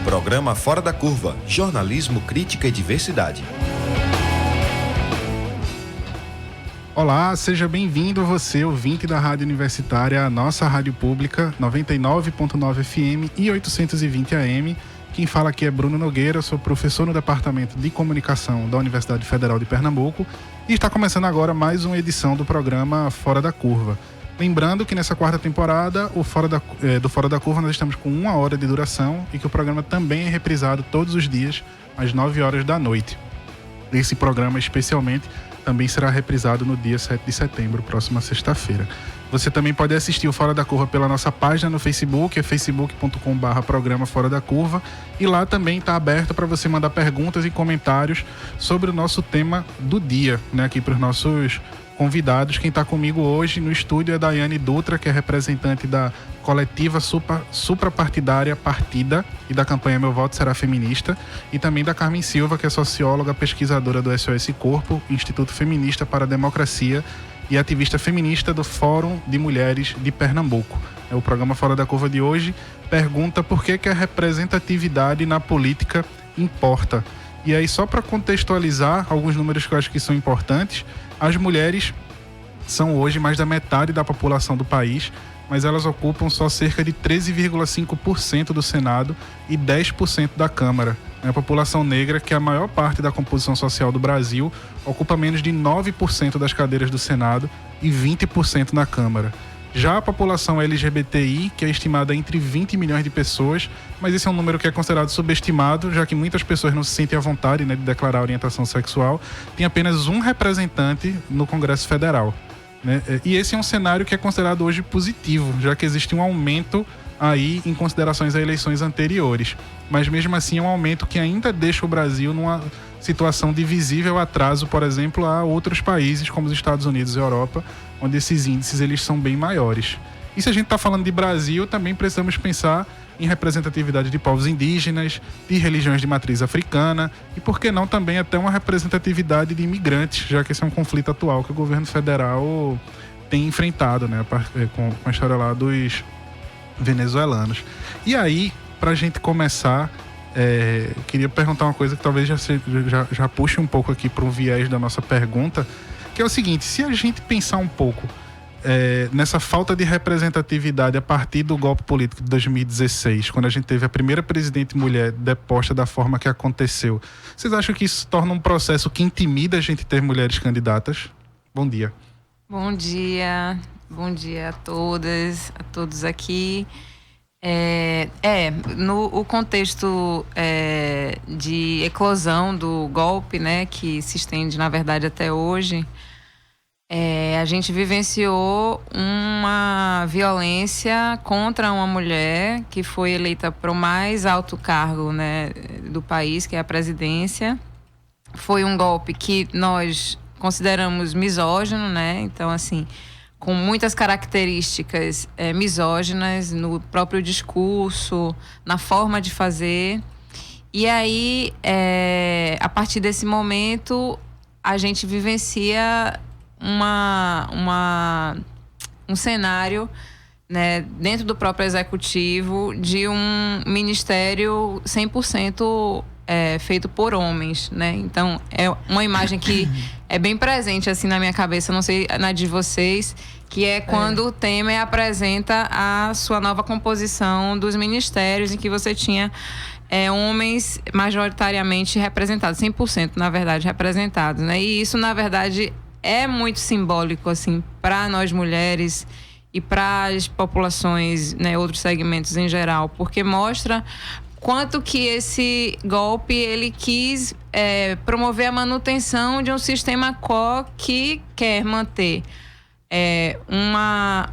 Programa Fora da Curva, jornalismo, crítica e diversidade. Olá, seja bem-vindo você, ouvinte da Rádio Universitária, a nossa rádio pública, 99.9 FM e 820 AM. Quem fala aqui é Bruno Nogueira, sou professor no Departamento de Comunicação da Universidade Federal de Pernambuco e está começando agora mais uma edição do programa Fora da Curva. Lembrando que nessa quarta temporada, do Fora da Curva, nós estamos com 1 hora de duração e que o programa também é reprisado todos os dias, às 9 horas da noite. Esse programa, especialmente, também será reprisado no dia 7 de setembro, próxima sexta-feira. Você também pode assistir o Fora da Curva pela nossa página no Facebook, é facebook.com/programa Fora da Curva. E lá também está aberto para você mandar perguntas e comentários sobre o nosso tema do dia, né, aqui para os nossos convidados. Quem está comigo hoje no estúdio é Daiane Dutra, que é representante da coletiva suprapartidária Partida e da campanha Meu Voto Será Feminista, e também da Carmen Silva, que é socióloga, pesquisadora do SOS Corpo, Instituto Feminista para a Democracia, e ativista feminista do Fórum de Mulheres de Pernambuco. O programa Fora da Curva de hoje pergunta por que a representatividade na política importa. E aí, só para contextualizar alguns números que eu acho que são importantes, as mulheres são hoje mais da metade da população do país, mas elas ocupam só cerca de 13,5% do Senado e 10% da Câmara. A população negra, que é a maior parte da composição social do Brasil, ocupa menos de 9% das cadeiras do Senado e 20% na Câmara. Já a população LGBTI, que é estimada entre 20 milhões de pessoas, mas esse é um número que é considerado subestimado, já que muitas pessoas não se sentem à vontade, né, de declarar orientação sexual, tem apenas um representante no Congresso Federal, né? E esse é um cenário que é considerado hoje positivo, já que existe um aumento aí em considerações a eleições anteriores. Mas mesmo assim é um aumento que ainda deixa o Brasil numa situação de visível atraso, por exemplo, a outros países como os Estados Unidos e Europa, onde esses índices eles são bem maiores. E se a gente está falando de Brasil, também precisamos pensar em representatividade de povos indígenas, de religiões de matriz africana e, por que não, também até uma representatividade de imigrantes, já que esse é um conflito atual que o governo federal tem enfrentado, né, com a história lá dos venezuelanos. E aí, para a gente começar, queria perguntar uma coisa que talvez já puxe um pouco aqui para um viés da nossa pergunta, que é o seguinte: se a gente pensar um pouco nessa falta de representatividade a partir do golpe político de 2016, quando a gente teve a primeira presidente mulher deposta da forma que aconteceu, vocês acham que isso torna um processo que intimida a gente ter mulheres candidatas? Bom dia. Bom dia a todas, a todos aqui. No contexto de eclosão do golpe, né, que se estende, na verdade, até hoje, a gente vivenciou uma violência contra uma mulher que foi eleita para o mais alto cargo, né, do país, que é a presidência. Foi um golpe que nós consideramos misógino, né? Então, assim, com muitas características misóginas no próprio discurso, na forma de fazer. E aí, a partir desse momento, a gente vivencia um cenário, né, dentro do próprio executivo, de um ministério 100% feito por homens, né? Então, é uma imagem que é bem presente assim na minha cabeça, não sei na de vocês, que é quando o Temer apresenta a sua nova composição dos ministérios, em que você tinha homens majoritariamente representados, 100% na verdade representados, né? E isso, na verdade, é muito simbólico assim para nós mulheres e para as populações, né, outros segmentos em geral, porque mostra quanto que esse golpe ele quis promover a manutenção de um sistema quo que quer manter uma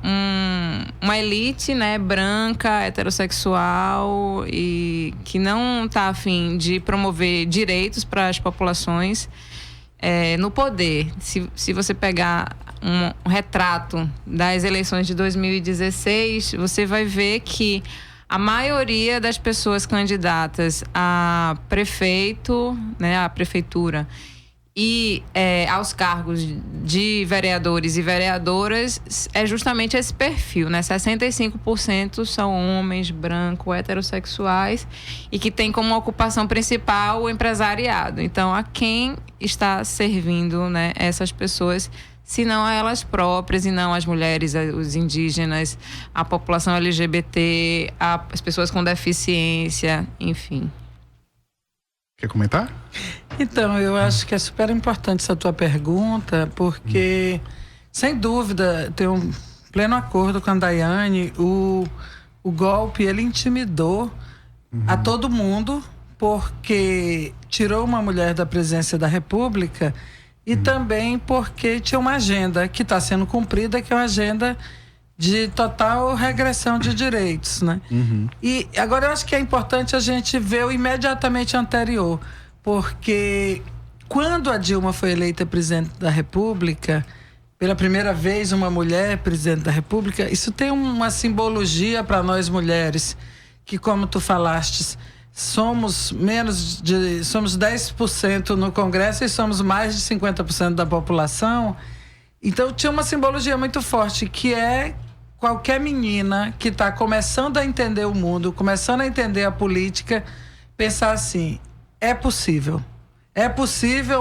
elite, né, branca, heterossexual e que não está a fim de promover direitos para as populações no poder. Se você pegar um retrato das eleições de 2016, você vai ver que a maioria das pessoas candidatas a prefeito, né, a prefeitura e aos cargos de vereadores e vereadoras é justamente esse perfil, né? 65% são homens brancos, heterossexuais e que tem como ocupação principal o empresariado. Então, a quem está servindo, né, essas pessoas, se não a elas próprias e não as mulheres, os indígenas, a população LGBT, as pessoas com deficiência, enfim. Quer comentar? Então, eu acho que é super importante essa tua pergunta, porque, sem dúvida, tenho um pleno acordo com a Daiane, o golpe, ele intimidou a todo mundo, porque tirou uma mulher da presidência da República e também porque tinha uma agenda que está sendo cumprida, que é uma agenda de total regressão de direitos, né? E agora eu acho que é importante a gente ver o imediatamente anterior, porque quando a Dilma foi eleita presidente da República, pela primeira vez uma mulher presidente da República, isso tem uma simbologia para nós mulheres, que, como tu falaste, somos 10% no Congresso e somos mais de 50% da população. Então tinha uma simbologia muito forte, que é qualquer menina que está começando a entender o mundo, começando a entender a política, pensar assim: é possível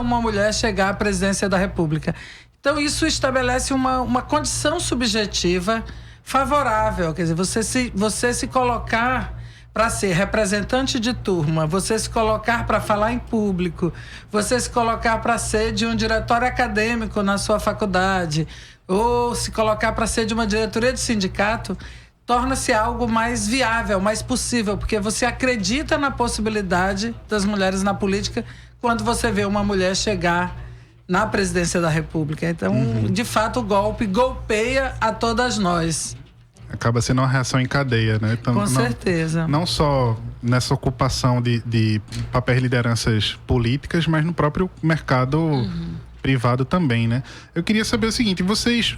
uma mulher chegar à presidência da República. Então isso estabelece uma condição subjetiva favorável, quer dizer, você se colocar para ser representante de turma, você se colocar para falar em público, você se colocar para ser de um diretório acadêmico na sua faculdade, ou se colocar para ser de uma diretoria de sindicato, torna-se algo mais viável, mais possível, porque você acredita na possibilidade das mulheres na política quando você vê uma mulher chegar na presidência da República. Então, de fato, o golpe golpeia a todas nós. Acaba sendo uma reação em cadeia, né? Então, com certeza. Não só nessa ocupação de papéis de lideranças políticas, mas no próprio mercado privado também, né? Eu queria saber o seguinte: vocês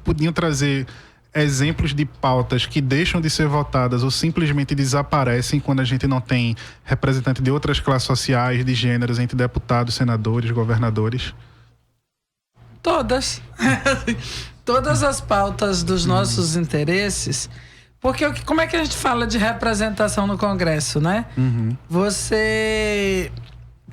podiam trazer exemplos de pautas que deixam de ser votadas ou simplesmente desaparecem quando a gente não tem representante de outras classes sociais, de gêneros, entre deputados, senadores, governadores? Todas. Todas as pautas dos nossos interesses, porque como é que a gente fala de representação no Congresso, né?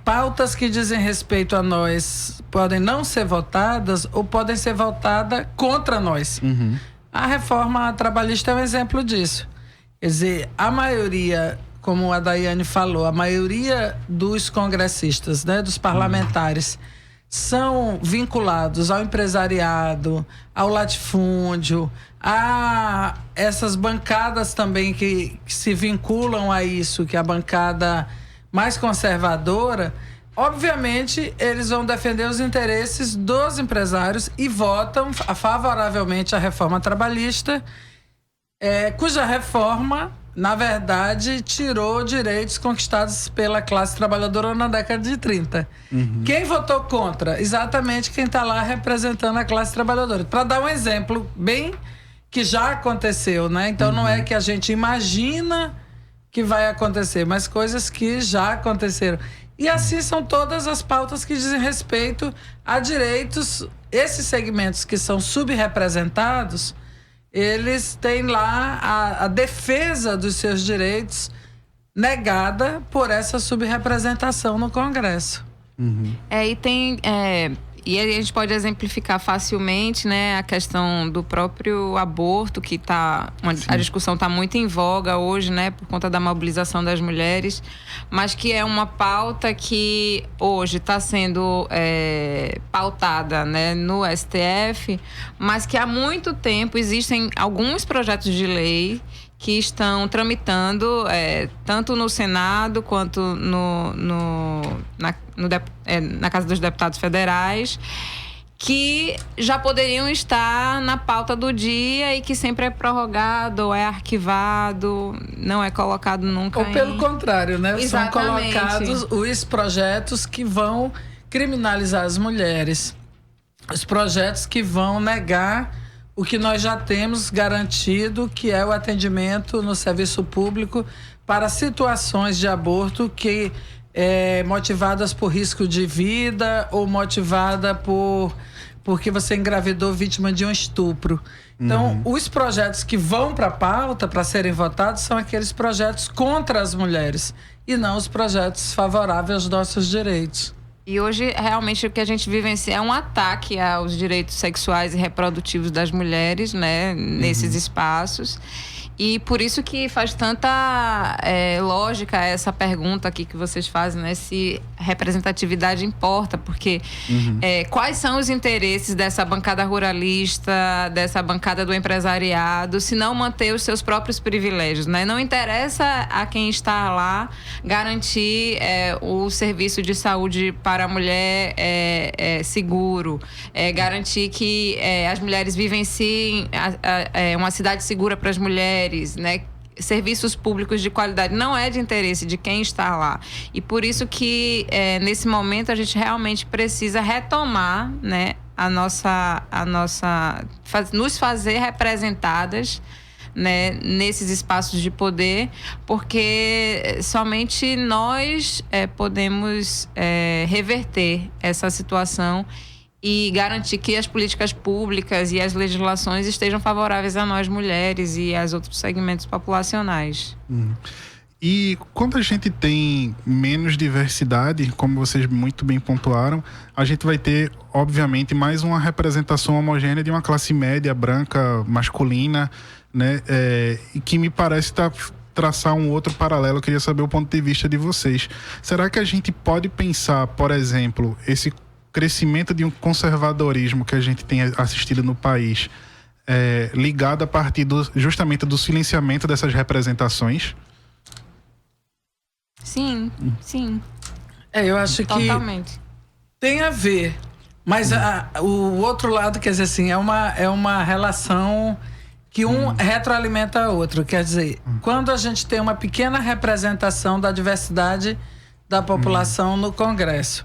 Pautas que dizem respeito a nós podem não ser votadas ou podem ser votadas contra nós. A reforma trabalhista é um exemplo disso. Quer dizer, a maioria, como a Daiane falou, a maioria dos congressistas, né, dos parlamentares, são vinculados ao empresariado, ao latifúndio, a essas bancadas também que se vinculam a isso, que é a bancada mais conservadora. Obviamente, eles vão defender os interesses dos empresários e votam favoravelmente à reforma trabalhista, cuja reforma, na verdade, tirou direitos conquistados pela classe trabalhadora na década de 30. Quem votou contra? Exatamente quem está lá representando a classe trabalhadora. Para dar um exemplo bem que já aconteceu, né? Então, não é que a gente imagina que vai acontecer, mas coisas que já aconteceram. E assim são todas as pautas que dizem respeito a direitos. Esses segmentos que são subrepresentados, eles têm lá a defesa dos seus direitos negada por essa subrepresentação no Congresso. E aí a gente pode exemplificar facilmente, né, a questão do próprio aborto, que a discussão está muito em voga hoje, né, por conta da mobilização das mulheres, mas que é uma pauta que hoje está sendo pautada, né, no STF, mas que há muito tempo existem alguns projetos de lei que estão tramitando tanto no Senado quanto na Casa dos Deputados Federais, que já poderiam estar na pauta do dia e que sempre é prorrogado, ou é arquivado, não é colocado nunca. Ou pelo contrário, né? Exatamente. São colocados os projetos que vão criminalizar as mulheres, os projetos que vão negar o que nós já temos garantido, que é o atendimento no serviço público para situações de aborto que motivadas por risco de vida ou motivada porque você engravidou vítima de um estupro. Então, os projetos que vão para a pauta para serem votados são aqueles projetos contra as mulheres e não os projetos favoráveis aos nossos direitos. E hoje, realmente, o que a gente vivencia é um ataque aos direitos sexuais e reprodutivos das mulheres, né, nesses espaços. E por isso que faz tanta lógica essa pergunta aqui que vocês fazem, né? Se representatividade importa, porque quais são os interesses dessa bancada ruralista, dessa bancada do empresariado, se não manter os seus próprios privilégios, né? Não interessa a quem está lá garantir o serviço de saúde para a mulher seguro, garantir que as mulheres vivenciem uma cidade segura para as mulheres, né? Serviços públicos de qualidade. Não é de interesse de quem está lá. E por isso que nesse momento a gente realmente precisa retomar, né, nos fazer representadas, né, nesses espaços de poder, porque somente nós podemos reverter essa situação e garantir que as políticas públicas e as legislações estejam favoráveis a nós mulheres e aos outros segmentos populacionais. E quando a gente tem menos diversidade, como vocês muito bem pontuaram, a gente vai ter, obviamente, mais uma representação homogênea de uma classe média, branca, masculina, né? E que me parece traçar um outro paralelo. Eu queria saber o ponto de vista de vocês. Será que a gente pode pensar, por exemplo, esse crescimento de um conservadorismo que a gente tem assistido no país ligado a partir justamente do silenciamento dessas representações? Sim. Eu acho Totalmente. que tem a ver, mas o outro lado, quer dizer assim, é uma relação que um retroalimenta o outro. Quer dizer, quando a gente tem uma pequena representação da diversidade da população no Congresso,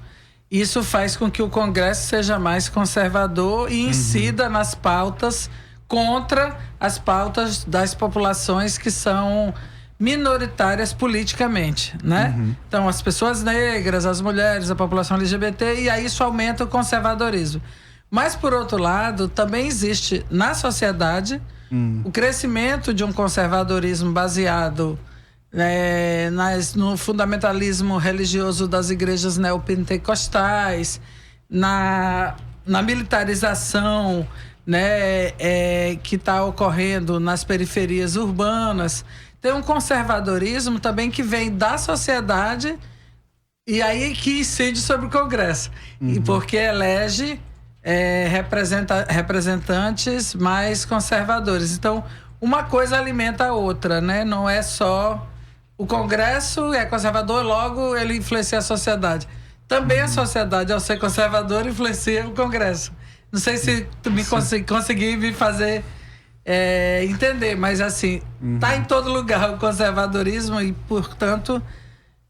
isso faz com que o Congresso seja mais conservador e incida nas pautas contra as pautas das populações que são minoritárias politicamente, né? Então, as pessoas negras, as mulheres, a população LGBT, e aí isso aumenta o conservadorismo. Mas, por outro lado, também existe na sociedade o crescimento de um conservadorismo baseado no fundamentalismo religioso das igrejas neopentecostais, na militarização, né, que está ocorrendo nas periferias urbanas. Tem um conservadorismo também que vem da sociedade e aí que incide sobre o Congresso. E porque elege representantes mais conservadores. Então, uma coisa alimenta a outra, né? Não é só o Congresso é conservador, logo ele influencia a sociedade. Também a sociedade, ao ser conservadora, influencia o Congresso. Não sei se tu consegui me fazer entender, mas assim, tá em todo lugar o conservadorismo e, portanto,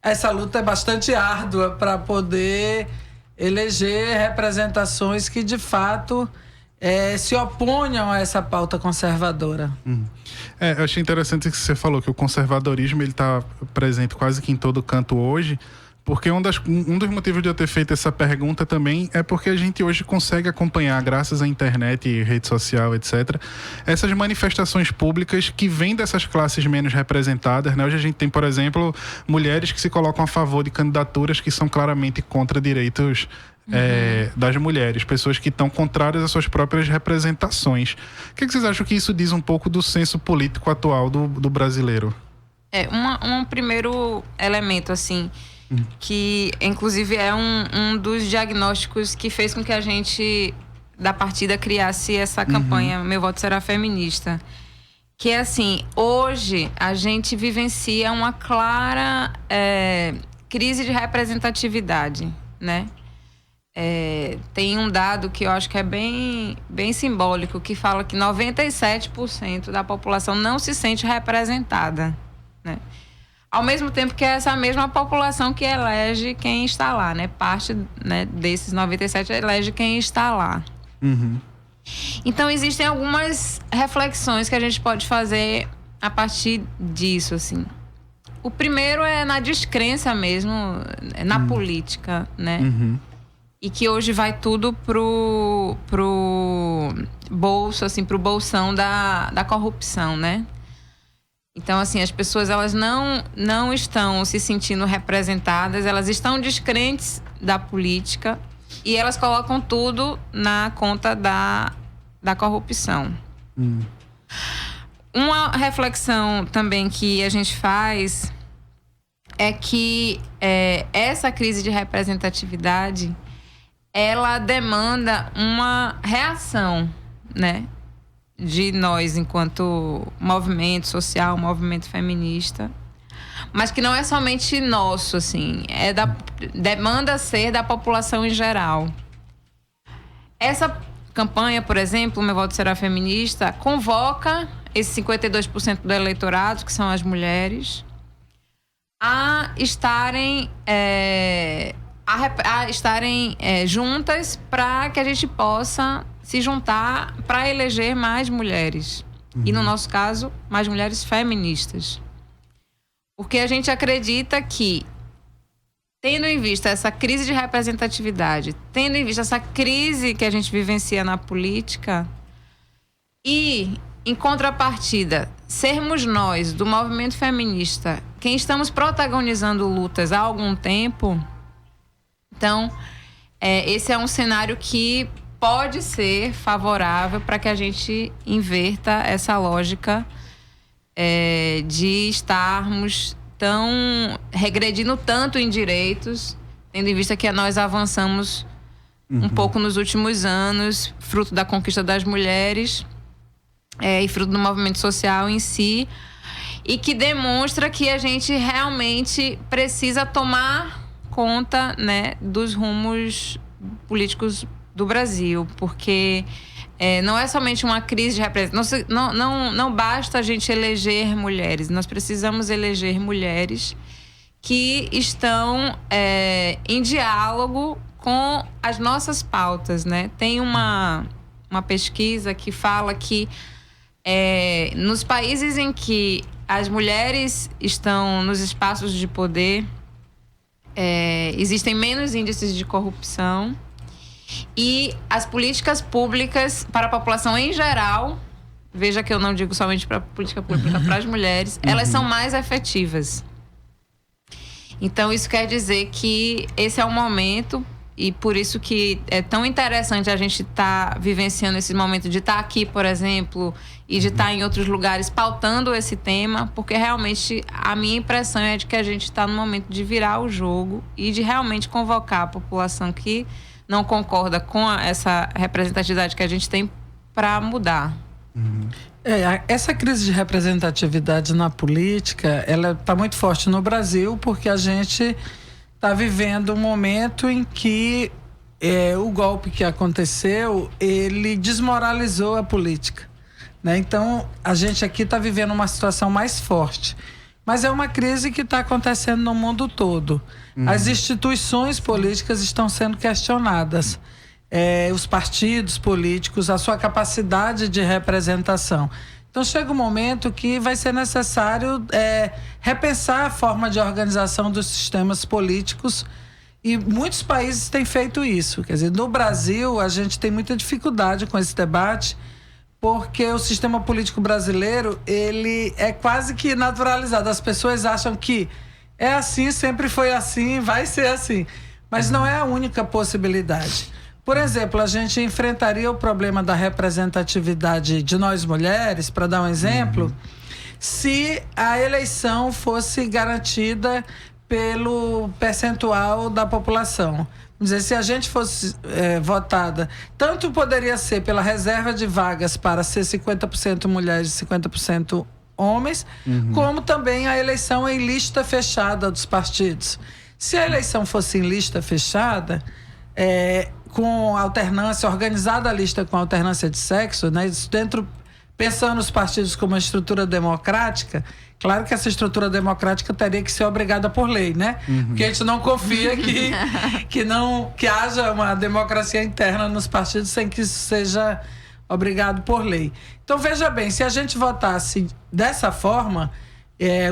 essa luta é bastante árdua para poder eleger representações que, de fato, se oponham a essa pauta conservadora. Eu achei interessante que você falou que o conservadorismo ele está presente quase que em todo canto hoje, porque um dos motivos de eu ter feito essa pergunta também é porque a gente hoje consegue acompanhar, graças à internet, rede social, etc., essas manifestações públicas que vêm dessas classes menos representadas, né? Hoje a gente tem, por exemplo, mulheres que se colocam a favor de candidaturas que são claramente contra direitos das mulheres, pessoas que estão contrárias às suas próprias representações. O que vocês acham que isso diz um pouco do senso político atual do brasileiro? Um primeiro elemento, assim, que inclusive é um dos diagnósticos que fez com que a gente, da partida, criasse essa campanha Meu Voto Será Feminista. Que é assim, hoje a gente vivencia uma clara crise de representatividade, né? Tem um dado que eu acho que é bem simbólico, que fala que 97% da população não se sente representada, né? Ao mesmo tempo que é essa mesma população que elege quem está lá, né? Parte, né, desses 97% elege quem está lá. Então, existem algumas reflexões que a gente pode fazer a partir disso, assim. O primeiro é na descrença mesmo, na política, né? E que hoje vai tudo pro bolso, assim, pro bolsão da corrupção, né? Então, assim, as pessoas, elas não estão se sentindo representadas, elas estão descrentes da política e elas colocam tudo na conta da corrupção. Uma reflexão também que a gente faz é que essa crise de representatividade, ela demanda uma reação, né, de nós enquanto movimento social, movimento feminista, mas que não é somente nosso, assim, demanda ser da população em geral. Essa campanha, por exemplo, o Meu Voto Será Feminista, convoca esses 52% do eleitorado, que são as mulheres, a estarem juntas para que a gente possa se juntar para eleger mais mulheres. E, no nosso caso, mais mulheres feministas. Porque a gente acredita que, tendo em vista essa crise de representatividade, tendo em vista essa crise que a gente vivencia na política, e, em contrapartida, sermos nós, do movimento feminista, quem estamos protagonizando lutas há algum tempo, então, esse é um cenário que pode ser favorável para que a gente inverta essa lógica de estarmos regredindo tanto em direitos, tendo em vista que nós avançamos um pouco nos últimos anos, fruto da conquista das mulheres e fruto do movimento social em si, e que demonstra que a gente realmente precisa tomar conta, né, dos rumos políticos do Brasil, porque não é somente uma crise de representação. Não basta a gente eleger mulheres, nós precisamos eleger mulheres que estão em diálogo com as nossas pautas, né? Tem uma pesquisa que fala que nos países em que as mulheres estão nos espaços de poder, existem menos índices de corrupção e as políticas públicas para a população em geral, veja que eu não digo somente para a política pública, para as mulheres, elas são mais efetivas. Então, isso quer dizer que esse é o momento, e por isso que é tão interessante a gente estar vivenciando esse momento de estar aqui, por exemplo, e de estar em outros lugares pautando esse tema, porque realmente a minha impressão é de que a gente está no momento de virar o jogo e de realmente convocar a população que não concorda com essa representatividade que a gente tem para mudar. Essa crise de representatividade na política, ela está muito forte no Brasil, porque a gente está vivendo um momento em que o golpe que aconteceu, ele desmoralizou a política, né? Então, a gente aqui está vivendo uma situação mais forte. Mas é uma crise que está acontecendo no mundo todo. As instituições políticas estão sendo questionadas. Os partidos políticos, a sua capacidade de representação. Então, chega um momento que vai ser necessário repensar a forma de organização dos sistemas políticos, e muitos países têm feito isso. Quer dizer, no Brasil, a gente tem muita dificuldade com esse debate, porque o sistema político brasileiro, ele é quase que naturalizado. As pessoas acham que é assim, sempre foi assim, vai ser assim. Mas não é a única possibilidade. Por exemplo, a gente enfrentaria o problema da representatividade de nós mulheres, para dar um exemplo, se a eleição fosse garantida pelo percentual da população. Vamos dizer, se a gente fosse votada, tanto poderia ser pela reserva de vagas para ser 50% mulheres e 50% homens, como também a eleição em lista fechada dos partidos. Se a eleição fosse em lista fechada, com alternância, organizada a lista com alternância de sexo, né? Pensando os partidos como uma estrutura democrática, claro que essa estrutura democrática teria que ser obrigada por lei, né? Porque a gente não confia que haja uma democracia interna nos partidos sem que isso seja obrigado por lei. Então, veja bem, se a gente votasse dessa forma,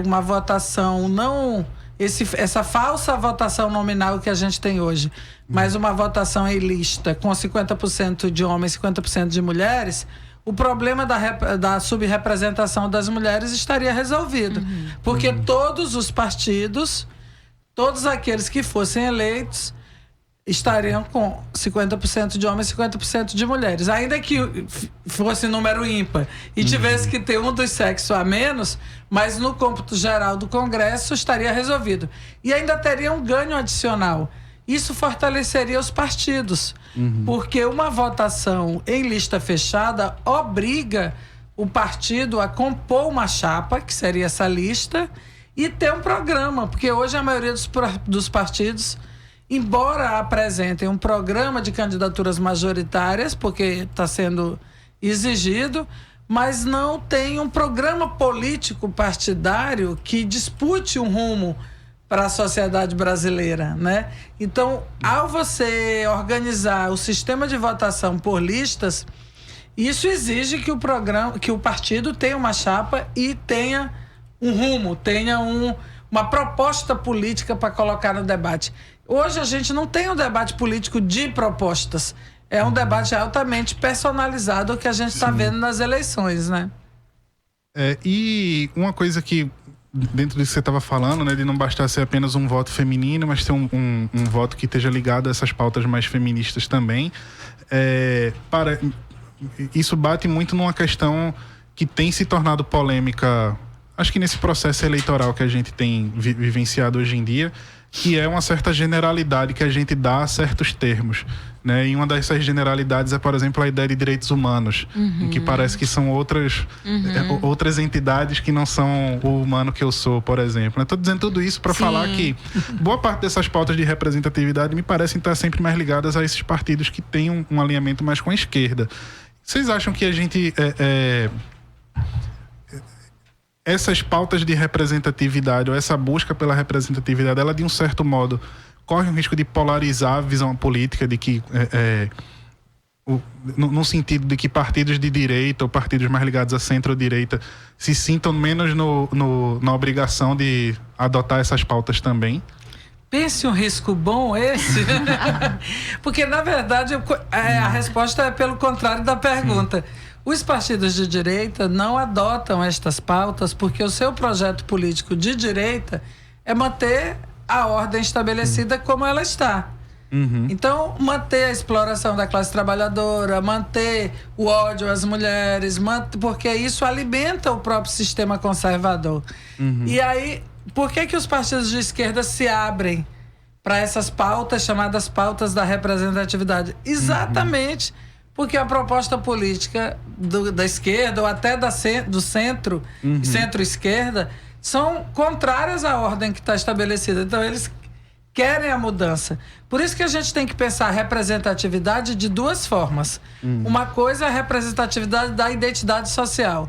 uma votação não... essa falsa votação nominal que a gente tem hoje, mas uma votação em lista com 50% de homens e 50% de mulheres, o problema da subrepresentação das mulheres estaria resolvido. Porque todos os partidos, todos aqueles que fossem eleitos, estariam com 50% de homens e 50% de mulheres. Ainda que fosse número ímpar e tivesse que ter um dos sexos a menos, mas no cômputo geral do Congresso estaria resolvido. E ainda teria um ganho adicional. Isso fortaleceria os partidos, porque uma votação em lista fechada obriga o partido a compor uma chapa, que seria essa lista, e ter um programa, porque hoje a maioria dos partidos, embora apresentem um programa de candidaturas majoritárias, porque está sendo exigido, mas não tem um programa político partidário que dispute um rumo para a sociedade brasileira, né? Então, ao você organizar o sistema de votação por listas, isso exige que o partido tenha uma chapa e tenha um rumo, tenha uma proposta política para colocar no debate. Hoje a gente não tem um debate político de propostas. É um debate altamente personalizado que a gente está vendo nas eleições, né? E uma coisa que, dentro disso que você estava falando, né, de não bastar ser apenas um voto feminino, mas ter um voto que esteja ligado a essas pautas mais feministas também, isso bate muito numa questão que tem se tornado polêmica, acho que nesse processo eleitoral que a gente tem vivenciado hoje em dia, que é uma certa generalidade que a gente dá a certos termos, né? E uma dessas generalidades é, por exemplo, a ideia de direitos humanos, em que parece que são outras entidades que não são o humano que eu sou, por exemplo. Estou dizendo tudo isso para falar que boa parte dessas pautas de representatividade me parecem estar sempre mais ligadas a esses partidos que têm um alinhamento mais com a esquerda. Vocês acham que a gente... essas pautas de representatividade ou essa busca pela representatividade, ela de um certo modo corre um risco de polarizar a visão política, de que no sentido de que partidos de direita ou partidos mais ligados à centro-direita se sintam menos na obrigação de adotar essas pautas também? Pense um risco bom esse, porque na verdade a resposta é pelo contrário da pergunta. Os partidos de direita não adotam estas pautas porque o seu projeto político de direita é manter a ordem estabelecida como ela está. Então, manter a exploração da classe trabalhadora, manter o ódio às mulheres, porque isso alimenta o próprio sistema conservador. E aí, por que os partidos de esquerda se abrem para essas pautas chamadas pautas da representatividade? Exatamente porque a proposta política da esquerda ou até do centro, centro-esquerda, são contrárias à ordem que está estabelecida. Então, eles querem a mudança. Por isso que a gente tem que pensar a representatividade de duas formas. Uma coisa é a representatividade da identidade social.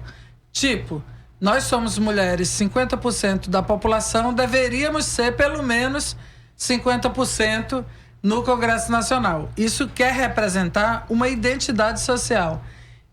Tipo, nós somos mulheres, 50% da população, deveríamos ser pelo menos 50% no Congresso Nacional. Isso quer representar uma identidade social.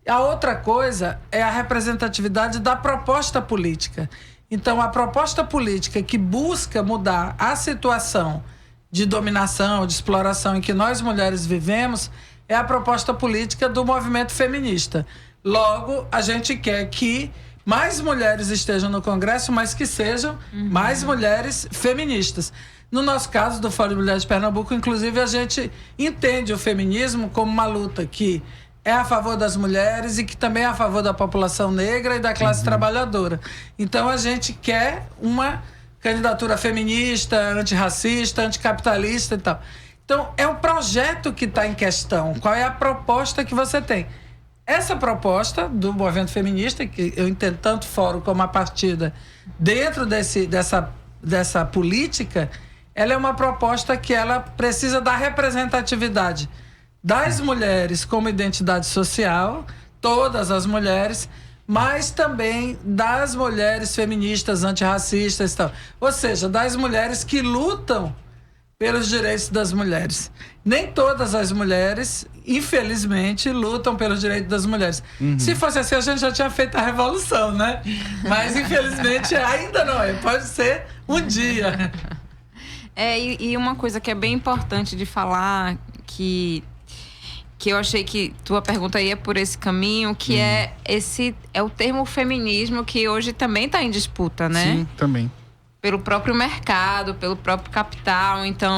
A outra coisa é a representatividade da proposta política. Então, a proposta política que busca mudar a situação de dominação, de exploração em que nós mulheres vivemos, é a proposta política do movimento feminista. Logo, a gente quer que mais mulheres estejam no Congresso, mas que sejam mais mulheres feministas. No nosso caso, do Fórum de Mulheres de Pernambuco, inclusive, a gente entende o feminismo como uma luta que é a favor das mulheres e que também é a favor da população negra e da classe trabalhadora. Então, a gente quer uma candidatura feminista, antirracista, anticapitalista e tal. Então, é um projeto que está em questão. Qual é a proposta que você tem? Essa proposta do movimento feminista, que eu entendo tanto fórum como a partida, dentro dessa política, ela é uma proposta que ela precisa da representatividade das mulheres como identidade social, todas as mulheres, mas também das mulheres feministas, antirracistas e tal. Ou seja, das mulheres que lutam pelos direitos das mulheres. Nem todas as mulheres, infelizmente, lutam pelos direitos das mulheres. Se fosse assim, a gente já tinha feito a revolução, né? Mas, infelizmente, ainda não é. Pode ser um dia. E uma coisa que é bem importante de falar, que eu achei que tua pergunta ia por esse caminho, que é o termo feminismo, que hoje também está em disputa, né? Sim, também. Pelo próprio mercado, pelo próprio capital. Então,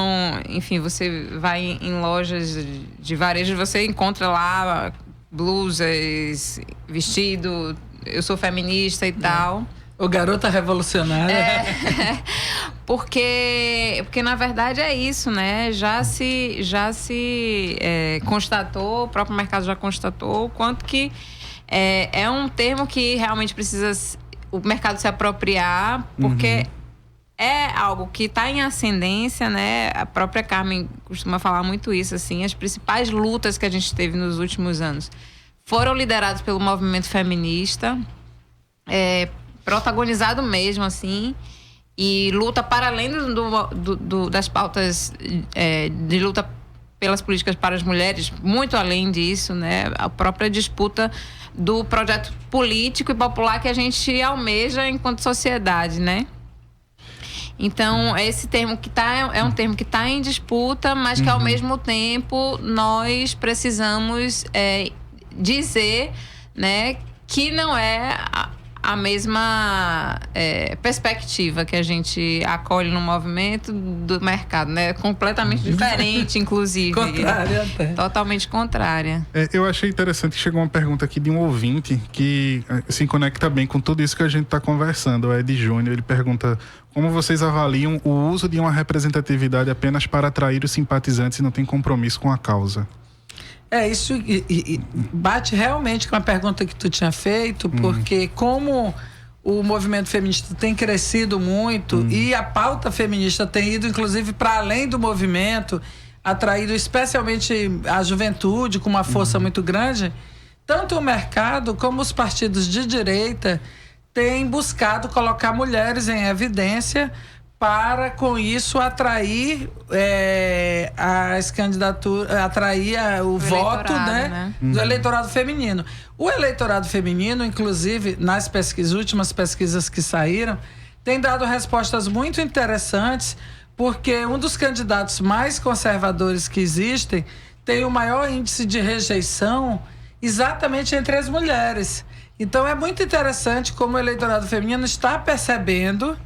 enfim, você vai em lojas de varejo, você encontra lá blusas, vestido, eu sou feminista e tal. O garota revolucionária. Porque na verdade é isso, né? Já se constatou, o próprio mercado já constatou o quanto que é um termo que realmente precisa o mercado se apropriar, porque é algo que está em ascendência, né? A própria Carmen costuma falar muito isso, assim. As principais lutas que a gente teve nos últimos anos foram lideradas pelo movimento feminista, protagonizado mesmo, assim, e luta para além das pautas de luta pelas políticas para as mulheres, muito além disso, né? A própria disputa do projeto político e popular que a gente almeja enquanto sociedade, né? Então, esse termo é um termo que está em disputa, mas que, ao mesmo tempo, nós precisamos dizer, né, que não é a mesma perspectiva que a gente acolhe no movimento do mercado, né? Completamente diferente, inclusive. Contrária até. Totalmente contrária. Eu achei interessante que chegou uma pergunta aqui de um ouvinte que se conecta bem com tudo isso que a gente está conversando. O Ed Júnior, ele pergunta: como vocês avaliam o uso de uma representatividade apenas para atrair os simpatizantes e não tem compromisso com a causa? Isso bate realmente com a pergunta que tu tinha feito, porque como o movimento feminista tem crescido muito e a pauta feminista tem ido, inclusive, para além do movimento, atraído especialmente a juventude com uma força muito grande, tanto o mercado como os partidos de direita têm buscado colocar mulheres em evidência para, com isso, atrair as candidaturas, atrair o voto, né? Do eleitorado feminino. O eleitorado feminino, inclusive, nas últimas pesquisas que saíram, tem dado respostas muito interessantes, porque um dos candidatos mais conservadores que existem tem o maior índice de rejeição exatamente entre as mulheres. Então, é muito interessante como o eleitorado feminino está percebendo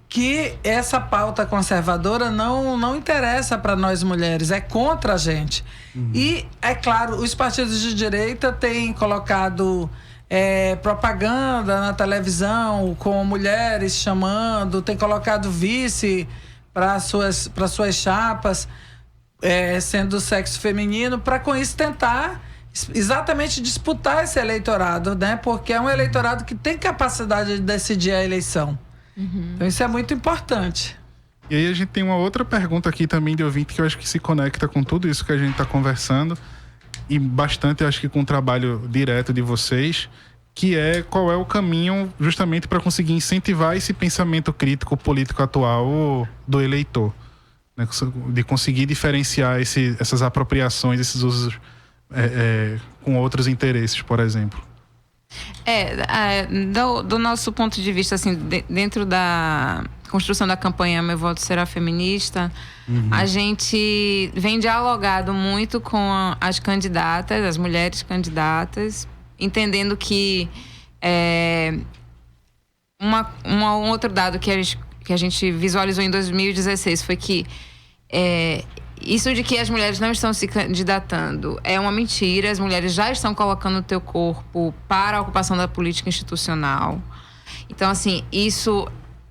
que essa pauta conservadora não interessa para nós mulheres, é contra a gente. E, é claro, os partidos de direita têm colocado propaganda na televisão com mulheres chamando, têm colocado vice para suas chapas, sendo do sexo feminino, para com isso tentar exatamente disputar esse eleitorado, né? Porque é um eleitorado que tem capacidade de decidir a eleição. Então isso é muito importante. E aí a gente tem uma outra pergunta aqui também de ouvinte que eu acho que se conecta com tudo isso que a gente está conversando e bastante, eu acho que com o trabalho direto de vocês, que é qual é o caminho justamente para conseguir incentivar esse pensamento crítico político atual do eleitor, né? De conseguir diferenciar essas apropriações, esses usos com outros interesses, por exemplo. Do nosso ponto de vista, assim, dentro da construção da campanha Meu Voto Será Feminista, a gente vem dialogado muito com as candidatas, as mulheres candidatas, entendendo que um outro dado que a gente visualizou em 2016 foi que isso de que as mulheres não estão se candidatando é uma mentira. As mulheres já estão colocando o teu corpo para a ocupação da política institucional. Então, assim, isso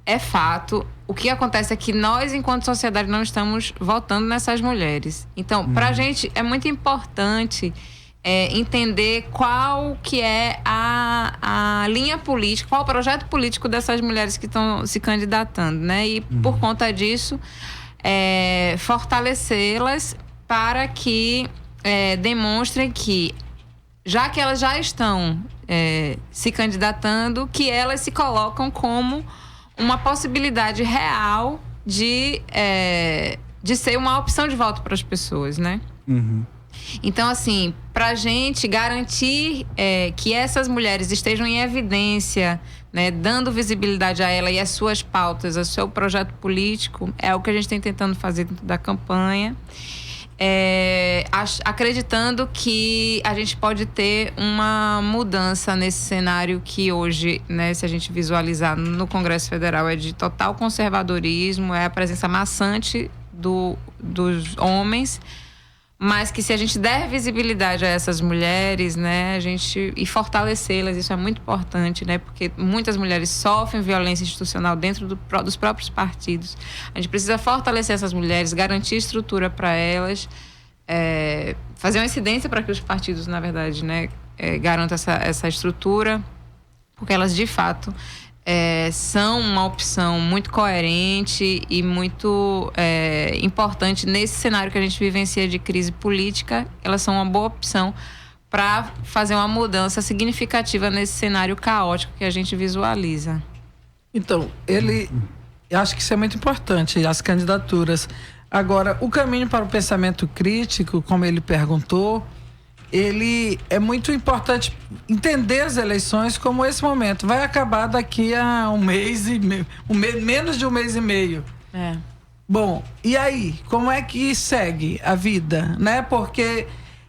é fato. O que acontece é que nós, enquanto sociedade, não estamos votando nessas mulheres. Então, para a gente é muito importante entender qual que é a linha política, qual o projeto político dessas mulheres que estão se candidatando, né? E por conta disso, fortalecê-las para que demonstrem que, já que elas já estão se candidatando, que elas se colocam como uma possibilidade real de de ser uma opção de voto para as pessoas, né? Então, assim, para a gente garantir que essas mulheres estejam em evidência, né, dando visibilidade a ela e às suas pautas, ao seu projeto político, é o que a gente tem tentando fazer dentro da campanha. Acreditando que a gente pode ter uma mudança nesse cenário que hoje, né, se a gente visualizar no Congresso Federal, é de total conservadorismo, é a presença maçante dos homens, mas que se a gente der visibilidade a essas mulheres, né, e fortalecê-las, isso é muito importante, né, porque muitas mulheres sofrem violência institucional dentro dos próprios partidos. A gente precisa fortalecer essas mulheres, garantir estrutura para elas, fazer uma incidência para que os partidos, na verdade, né, garantam essa estrutura, porque elas, de fato, são uma opção muito coerente e muito importante nesse cenário que a gente vivencia de crise política. Elas são uma boa opção para fazer uma mudança significativa nesse cenário caótico que a gente visualiza. Então, eu acho que isso é muito importante, as candidaturas. Agora, o caminho para o pensamento crítico, como ele perguntou, ele é muito importante entender as eleições como esse momento. Vai acabar daqui a um mês e meio, menos de um mês e meio. Bom, e aí? Como é que segue a vida, né? Porque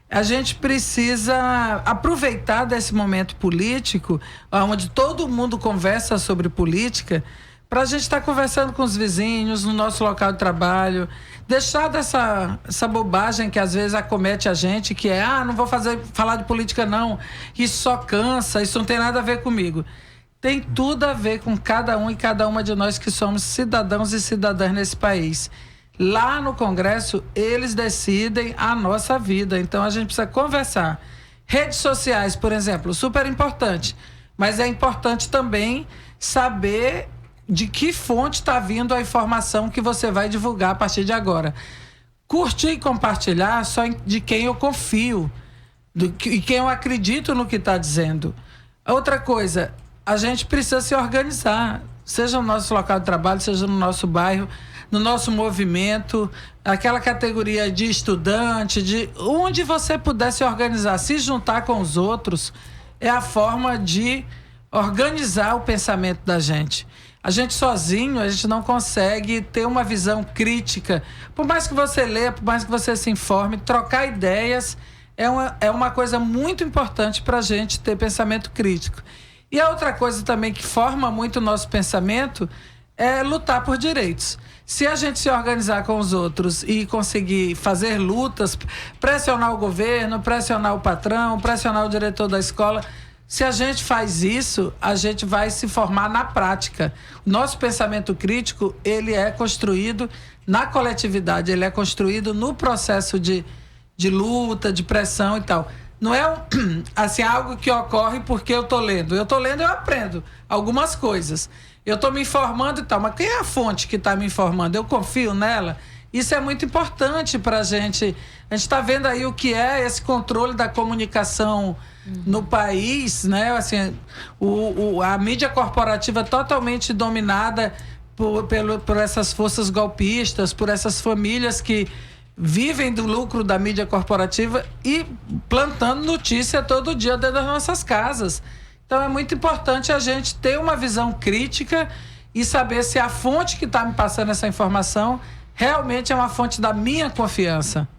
a gente precisa aproveitar desse momento político, onde todo mundo conversa sobre política, para a gente estar conversando com os vizinhos, no nosso local de trabalho, deixar essa bobagem que às vezes acomete a gente, que não vou falar de política não, isso só cansa, isso não tem nada a ver comigo. Tem tudo a ver com cada um e cada uma de nós que somos cidadãos e cidadãs nesse país. Lá no Congresso, eles decidem a nossa vida, então a gente precisa conversar. Redes sociais, por exemplo, super importante, mas é importante também saber de que fonte está vindo a informação que você vai divulgar a partir de agora. Curtir e compartilhar só de quem eu confio e quem eu acredito no que está dizendo. Outra coisa, a gente precisa se organizar, seja no nosso local de trabalho, seja no nosso bairro, no nosso movimento, aquela categoria de estudante, de onde você puder se organizar, se juntar com os outros, é a forma de organizar o pensamento da gente. A gente sozinho, a gente não consegue ter uma visão crítica. Por mais que você leia, por mais que você se informe, trocar ideias é uma coisa muito importante para a gente ter pensamento crítico. E a outra coisa também que forma muito o nosso pensamento é lutar por direitos. Se a gente se organizar com os outros e conseguir fazer lutas, pressionar o governo, pressionar o patrão, pressionar o diretor da escola, se a gente faz isso, a gente vai se formar na prática. O nosso pensamento crítico, ele é construído na coletividade, ele é construído no processo de luta, de pressão e tal. Não é assim, algo que ocorre porque eu estou lendo. Eu estou lendo e eu aprendo algumas coisas. Eu estou me informando e tal, mas quem é a fonte que está me informando? Eu confio nela? Isso é muito importante para a gente. A gente está vendo aí o que é esse controle da comunicação no país, né? Assim, a mídia corporativa totalmente dominada por essas forças golpistas, por essas famílias que vivem do lucro da mídia corporativa e plantando notícia todo dia dentro das nossas casas. Então é muito importante a gente ter uma visão crítica e saber se a fonte que está me passando essa informação realmente é uma fonte da minha confiança.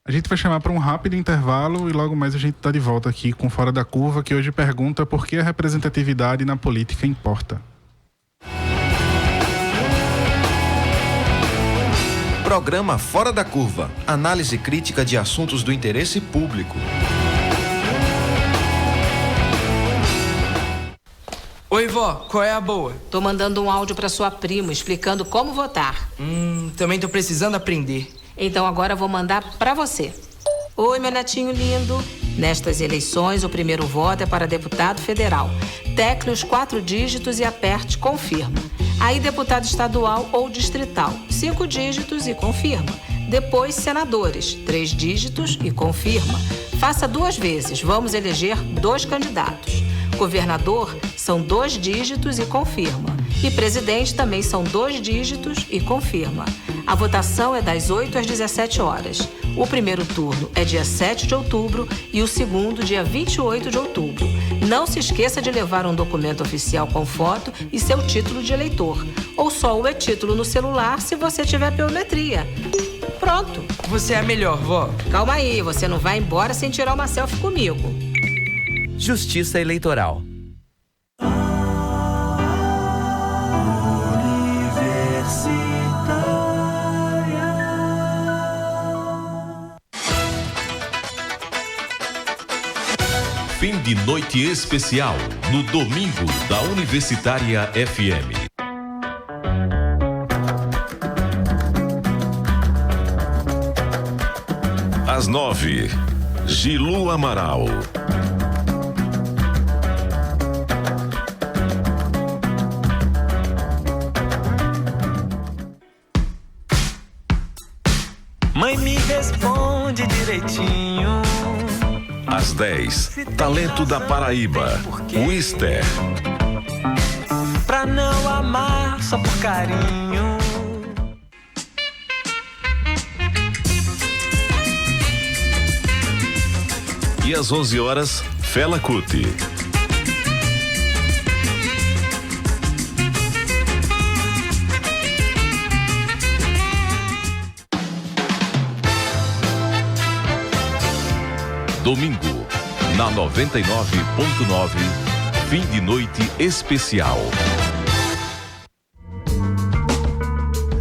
A gente vai chamar para um rápido intervalo e logo mais a gente está de volta aqui com Fora da Curva, que hoje pergunta por que a representatividade na política importa. Programa Fora da Curva. Análise crítica de assuntos do interesse público. Oi, vó, qual é a boa? Tô mandando um áudio pra sua prima explicando como votar. Também tô precisando aprender. Então agora eu vou mandar pra você. Oi, meu netinho lindo. Nestas eleições, o primeiro voto é para deputado federal. Tecle os 4 dígitos e aperte confirma. Aí deputado estadual ou distrital, 5 dígitos e confirma. Depois senadores, 3 dígitos e confirma. Faça 2 vezes, vamos eleger 2 candidatos. Governador, são 2 dígitos e confirma. E presidente também são 2 dígitos e confirma. A votação é das 8 às 17 horas. O primeiro turno é dia 7 de outubro e o segundo dia 28 de outubro. Não se esqueça de levar um documento oficial com foto e seu título de eleitor. Ou só o e-título no celular se você tiver biometria. Pronto. Você é a melhor, vó. Calma aí, você não vai embora sem tirar uma selfie comigo. Justiça Eleitoral. Fim de noite especial no domingo da Universitária FM. Às 9, Gilu Amaral. Mãe, me responde direitinho. Às 10, Talento da Paraíba, Wister. Pra não amar só por carinho. E às 11 horas, Fela Kuti. Domingo, na 99.9, fim de noite especial.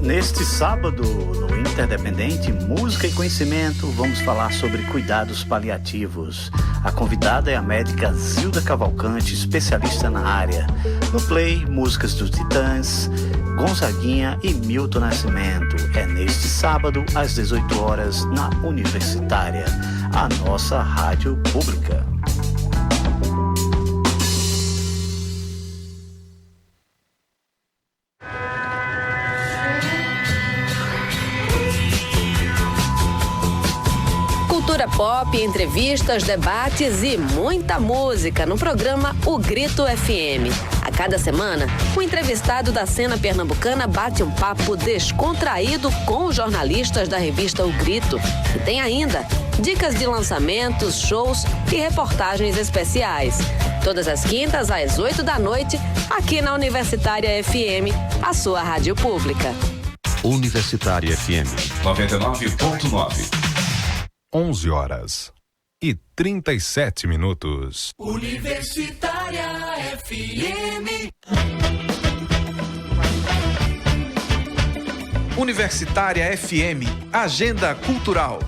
Neste sábado, no Interdependente Música e Conhecimento, vamos falar sobre cuidados paliativos. A convidada é a médica Zilda Cavalcante, especialista na área. No Play, músicas dos Titãs, Gonzaguinha e Milton Nascimento. É neste sábado, às 18 horas, na Universitária, a nossa rádio pública. Cultura pop, entrevistas, debates e muita música no programa O Grito FM. A cada semana, o entrevistado da cena pernambucana bate um papo descontraído com os jornalistas da revista O Grito. E tem ainda dicas de lançamentos, shows e reportagens especiais. Todas as quintas, às 8 da noite, aqui na Universitária FM, a sua rádio pública. Universitária FM 99.9. 11 horas e 37 minutos. Universitária FM. Universitária FM, Agenda Cultural.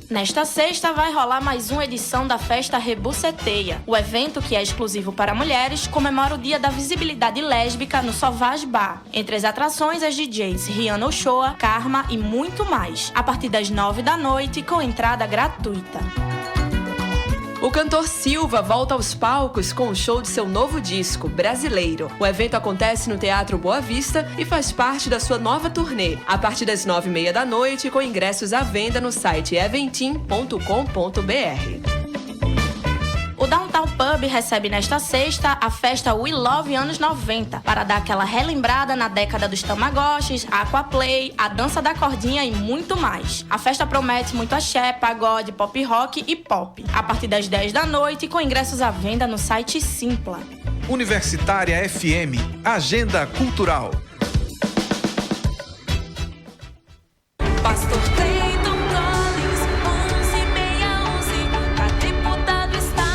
Nesta sexta vai rolar mais uma edição da Festa Rebuceteia. O evento, que é exclusivo para mulheres, comemora o Dia da Visibilidade Lésbica no Sauvage Bar. Entre as atrações, as DJs Rihanna Ochoa, Karma e muito mais. A partir das 9 da noite, com entrada gratuita. O cantor Silva volta aos palcos com o show de seu novo disco, Brasileiro. O evento acontece no Teatro Boa Vista e faz parte da sua nova turnê, a partir das 9h30 da noite, com ingressos à venda no site eventim.com.br. O Downtown Pub recebe nesta sexta a festa We Love anos 90, para dar aquela relembrada na década dos Tamagotchis, Aquaplay, a dança da cordinha e muito mais. A festa promete muito axé, pagode, pop rock e pop. A partir das 10 da noite, com ingressos à venda no site Simpla. Universitária FM, Agenda Cultural. Pastor Cleiton Collins, 11:11, pra deputado estadual.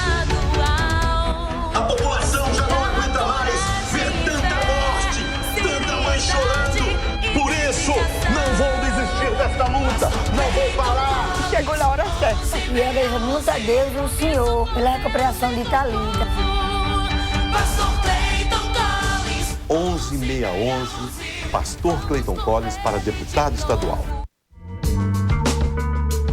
A população já não aguenta mais ver tanta morte, tanta mãe chorando. Por isso, não vou desistir desta luta, não vou parar. Chegou na hora certa. E eu agradeço muito a Deus e ao Senhor pela recuperação de Thalita. Pastor Cleiton Collins. 11:11, Pastor Cleiton Collins para deputado estadual.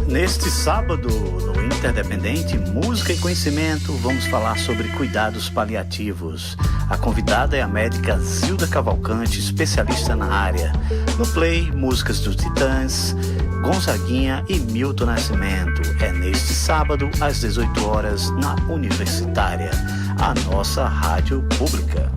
Neste sábado, no Interdependente Música e Conhecimento, vamos falar sobre cuidados paliativos. A convidada é a médica Zilda Cavalcante, especialista na área. No Play, músicas dos Titãs, Gonzaguinha e Milton Nascimento. É neste sábado, às 18 horas, na Universitária, a nossa rádio pública.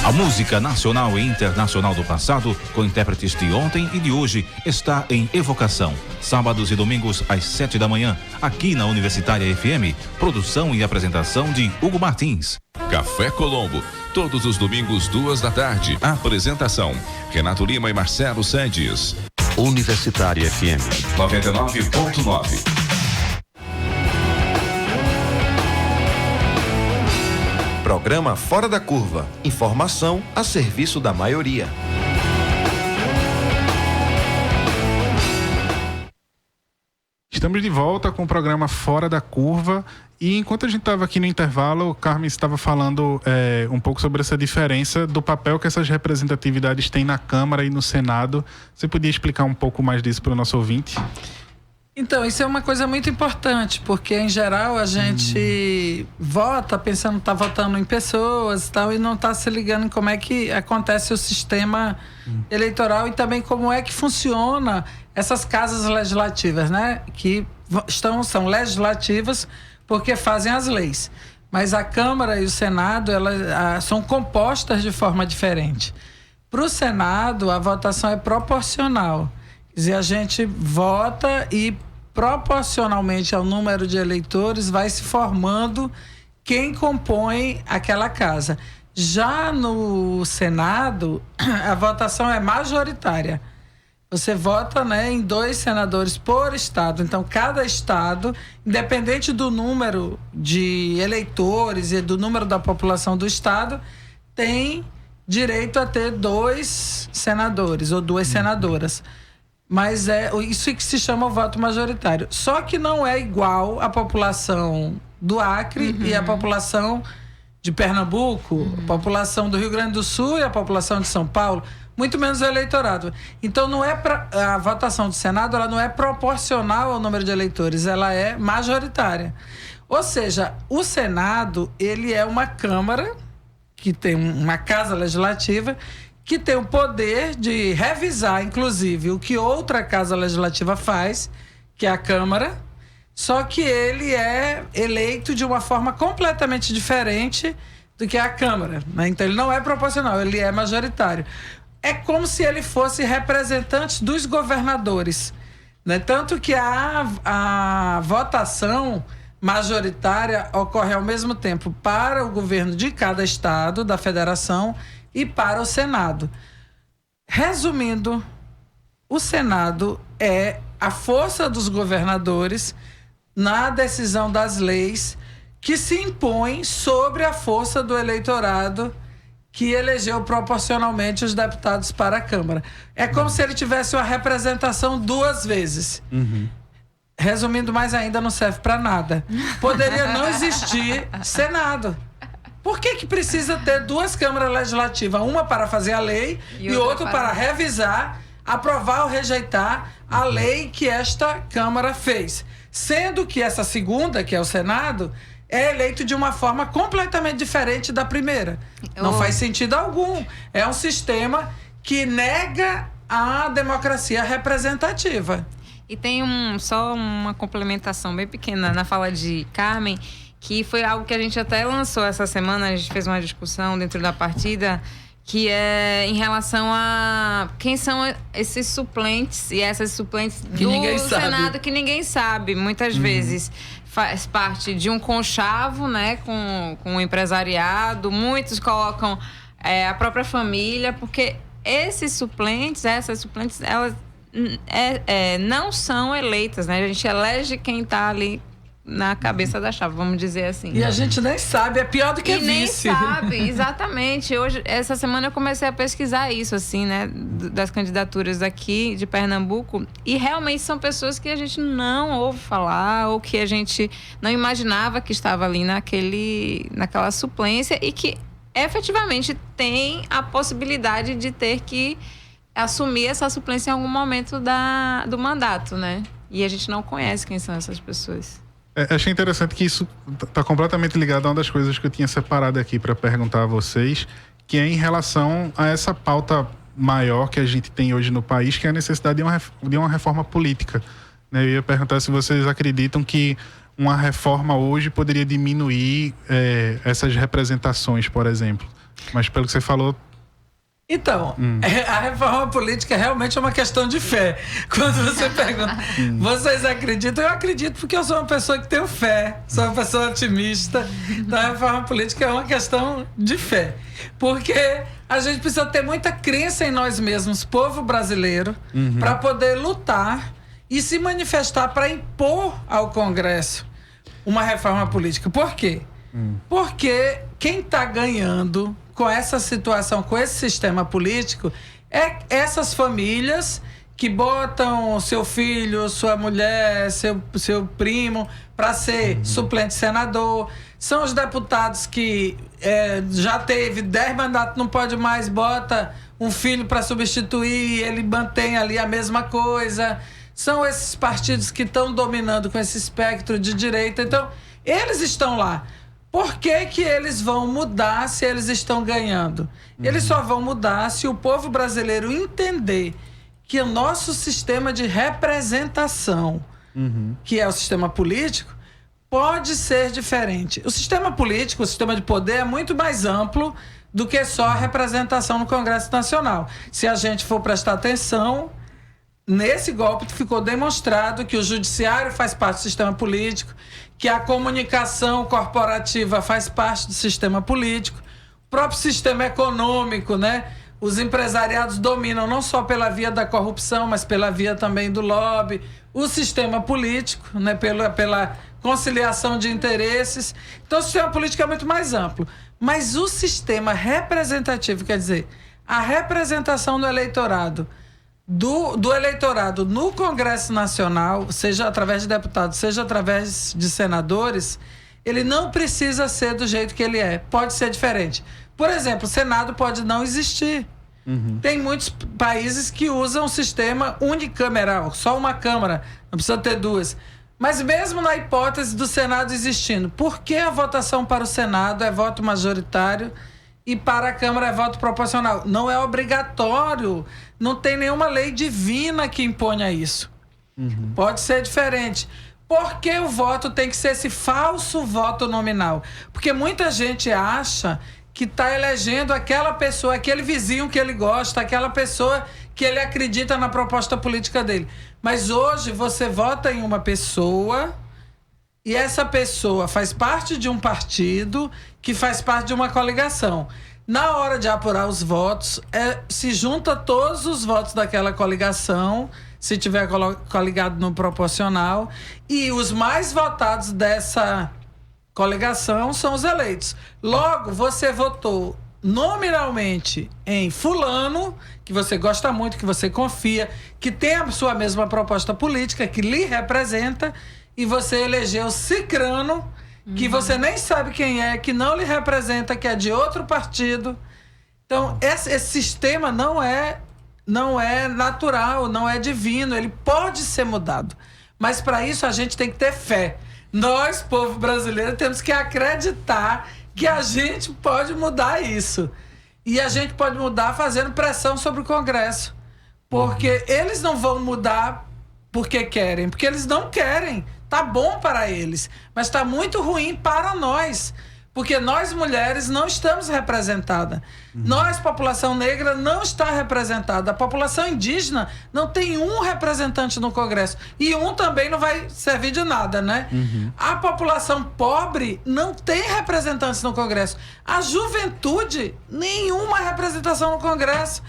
A música nacional e internacional do passado, com intérpretes de ontem e de hoje, está em Evocação. Sábados e domingos às 7 da manhã, aqui na Universitária FM. Produção e apresentação de Hugo Martins. Café Colombo, todos os domingos 2 da tarde. Apresentação: Renato Lima e Marcelo Sandes. Universitária FM 99.9. Programa Fora da Curva. Informação a serviço da maioria. Estamos de volta com o programa Fora da Curva. E enquanto a gente estava aqui no intervalo, o Carmen estava falando um pouco sobre essa diferença do papel que essas representatividades têm na Câmara e no Senado. Você podia explicar um pouco mais disso para o nosso ouvinte? Então, isso é uma coisa muito importante, porque em geral a gente vota pensando que está votando em pessoas e tal, e não está se ligando em como é que acontece o sistema eleitoral e também como é que funciona essas casas legislativas, né? Que são legislativas porque fazem as leis. Mas a Câmara e o Senado, elas são compostas de forma diferente. Para o Senado, a votação é proporcional. Quer dizer, a gente vota e proporcionalmente ao número de eleitores vai se formando quem compõe aquela casa. Já no Senado, a votação é majoritária. Você vota, né, em 2 senadores por estado. Então, cada estado, independente do número de eleitores e do número da população do estado, tem direito a ter 2 senadores ou 2 senadoras. Mas é isso que se chama o voto majoritário. Só que não é igual a população do Acre e a população de Pernambuco, a população do Rio Grande do Sul e a população de São Paulo, muito menos o eleitorado. Então, a votação do Senado, ela não é proporcional ao número de eleitores, ela é majoritária. Ou seja, o Senado, ele é uma Câmara que tem uma casa legislativa que tem o poder de revisar, inclusive, o que outra casa legislativa faz, que é a Câmara, só que ele é eleito de uma forma completamente diferente do que a Câmara, né? Então, ele não é proporcional, ele é majoritário. É como se ele fosse representante dos governadores, né? Tanto que a votação majoritária ocorre ao mesmo tempo para o governo de cada estado, da federação, e para o Senado. Resumindo, o Senado é a força dos governadores na decisão das leis que se impõe sobre a força do eleitorado que elegeu proporcionalmente os deputados para a Câmara. É como se ele tivesse uma representação 2 vezes. Resumindo mais ainda, não serve para nada. Poderia não existir Senado. Por que precisa ter 2 câmaras legislativas? Uma para fazer a lei e outra para revisar, aprovar ou rejeitar a lei que esta Câmara fez. Sendo que essa segunda, que é o Senado, é eleito de uma forma completamente diferente da primeira. Não faz sentido algum. É um sistema que nega a democracia representativa. E tem só uma complementação bem pequena na fala de Carmen, que foi algo que a gente até lançou essa semana, a gente fez uma discussão dentro da partida, que é em relação a quem são esses suplentes e essas suplentes do Senado que ninguém sabe. Muitas vezes faz parte de um conchavo, né, com o empresariado, muitos colocam a própria família, porque essas suplentes, elas não são eleitas, né? A gente elege quem está ali na cabeça da chave, vamos dizer assim. E a gente nem sabe, é pior do que e vice. Nem sabe, exatamente. Hoje, essa semana eu comecei a pesquisar isso, assim, né, das candidaturas aqui de Pernambuco, e realmente são pessoas que a gente não ouve falar, ou que a gente não imaginava que estava ali naquela suplência, e que efetivamente tem a possibilidade de ter que assumir essa suplência em algum momento do mandato, né? E a gente não conhece quem são essas pessoas. Achei interessante que isso está completamente ligado a uma das coisas que eu tinha separado aqui para perguntar a vocês, que é em relação a essa pauta maior que a gente tem hoje no país, que é a necessidade de uma reforma política. Eu ia perguntar se vocês acreditam que uma reforma hoje poderia diminuir essas representações, por exemplo. Mas pelo que você falou... Então, a reforma política é realmente uma questão de fé. Quando você pergunta, vocês acreditam? Eu acredito porque eu sou uma pessoa que tenho fé, sou uma pessoa otimista. Então, a reforma política é uma questão de fé. Porque a gente precisa ter muita crença em nós mesmos, povo brasileiro, para poder lutar e se manifestar para impor ao Congresso uma reforma política. Por quê? Porque quem está ganhando com essa situação, com esse sistema político, é essas famílias que botam seu filho, sua mulher, seu primo para ser suplente senador. São os deputados que já teve 10 mandatos, não pode mais, bota um filho para substituir, ele mantém ali a mesma coisa. São esses partidos que estão dominando com esse espectro de direita. Então, eles estão lá. Por que eles vão mudar se eles estão ganhando? Eles só vão mudar se o povo brasileiro entender que o nosso sistema de representação, que é o sistema político, pode ser diferente. O sistema político, o sistema de poder é muito mais amplo do que só a representação no Congresso Nacional. Se a gente for prestar atenção, nesse golpe ficou demonstrado que o judiciário faz parte do sistema político, que a comunicação corporativa faz parte do sistema político, o próprio sistema econômico, né? Os empresariados dominam não só pela via da corrupção, mas pela via também do lobby, o sistema político, né? Pela conciliação de interesses. Então o sistema político é muito mais amplo. Mas o sistema representativo, quer dizer, a representação do eleitorado, do eleitorado no Congresso Nacional, seja através de deputados, seja através de senadores, ele não precisa ser do jeito que ele é. Pode ser diferente. Por exemplo, o Senado pode não existir. Tem muitos países que usam o sistema unicameral, só uma Câmara, não precisa ter duas. Mas mesmo na hipótese do Senado existindo, por que a votação para o Senado é voto majoritário e para a Câmara é voto proporcional? Não é obrigatório. Não tem nenhuma lei divina que imponha isso. Pode ser diferente. Por que o voto tem que ser esse falso voto nominal? Porque muita gente acha que está elegendo aquela pessoa, aquele vizinho que ele gosta, aquela pessoa que ele acredita na proposta política dele. Mas hoje você vota em uma pessoa e essa pessoa faz parte de um partido que faz parte de uma coligação. Na hora de apurar os votos, se junta todos os votos daquela coligação, se tiver coligado no proporcional, e os mais votados dessa coligação são os eleitos. Logo, você votou nominalmente em fulano, que você gosta muito, que você confia, que tem a sua mesma proposta política, que lhe representa, e você elegeu cicrano, que você nem sabe quem é, que não lhe representa, que é de outro partido. Então, esse sistema não é natural, não é divino, ele pode ser mudado. Mas para isso a gente tem que ter fé. Nós, povo brasileiro, temos que acreditar que a gente pode mudar isso. E a gente pode mudar fazendo pressão sobre o Congresso. Porque eles não vão mudar porque querem, porque eles não querem. Tá bom para eles, mas tá muito ruim para nós. Porque nós, mulheres, não estamos representadas. Nós, população negra, não está representada. A população indígena não tem um representante no Congresso. E um também não vai servir de nada, né? A população pobre não tem representantes no Congresso. A juventude, nenhuma representação no Congresso.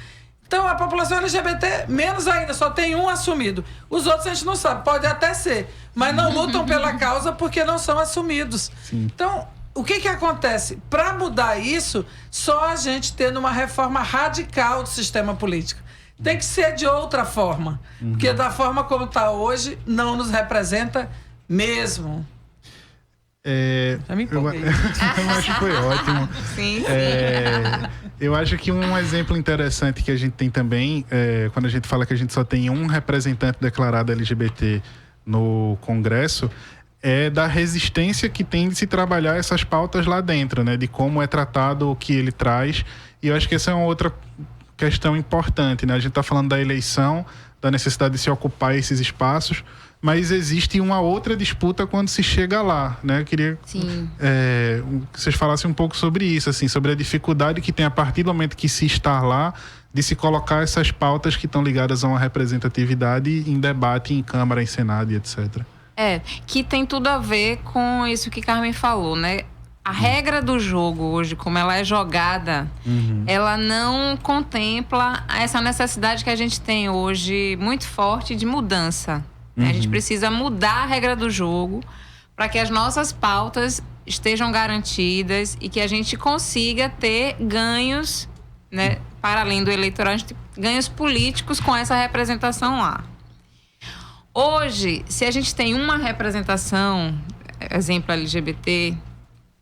Então, a população LGBT, menos ainda, só tem um assumido. Os outros a gente não sabe, pode até ser. Mas não lutam pela causa porque não são assumidos. Então... o que acontece? Para mudar isso, só a gente tendo uma reforma radical do sistema político. Tem que ser de outra forma. Porque da forma como está hoje, não nos representa mesmo. Já me empolguei. Eu acho que foi ótimo. Sim. Eu acho que um exemplo interessante que a gente tem também, quando a gente fala que a gente só tem um representante declarado LGBT no Congresso, é da resistência que tem de se trabalhar essas pautas lá dentro, né? De como é tratado o que ele traz. E eu acho que essa é uma outra questão importante, né? A gente está falando da eleição, da necessidade de se ocupar esses espaços, mas existe uma outra disputa quando se chega lá, né? Eu queria Sim. Que vocês falassem um pouco sobre isso, assim, sobre a dificuldade que tem a partir do momento que se está lá, de se colocar essas pautas que estão ligadas a uma representatividade em debate em Câmara, em Senado e etc. Que tem tudo a ver com isso que Carmen falou, né? A regra do jogo hoje, como ela é jogada, ela não contempla essa necessidade que a gente tem hoje muito forte de mudança. A gente precisa mudar a regra do jogo para que as nossas pautas estejam garantidas e que a gente consiga ter ganhos, né, para além do eleitoral, a gente tem ganhos políticos com essa representação lá. Hoje, se a gente tem uma representação, exemplo LGBT,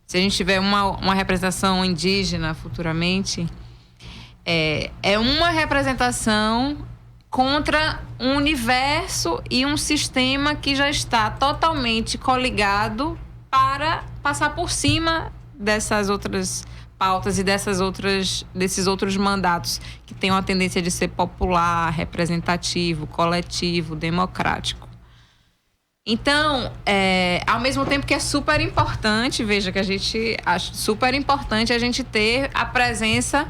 se a gente tiver uma representação indígena futuramente, é uma representação contra um universo e um sistema que já está totalmente coligado para passar por cima dessas outras pautas e desses outros mandatos que têm uma tendência de ser popular, representativo, coletivo, democrático. Então, ao mesmo tempo que é super importante, veja que a gente acha super importante a gente ter a presença,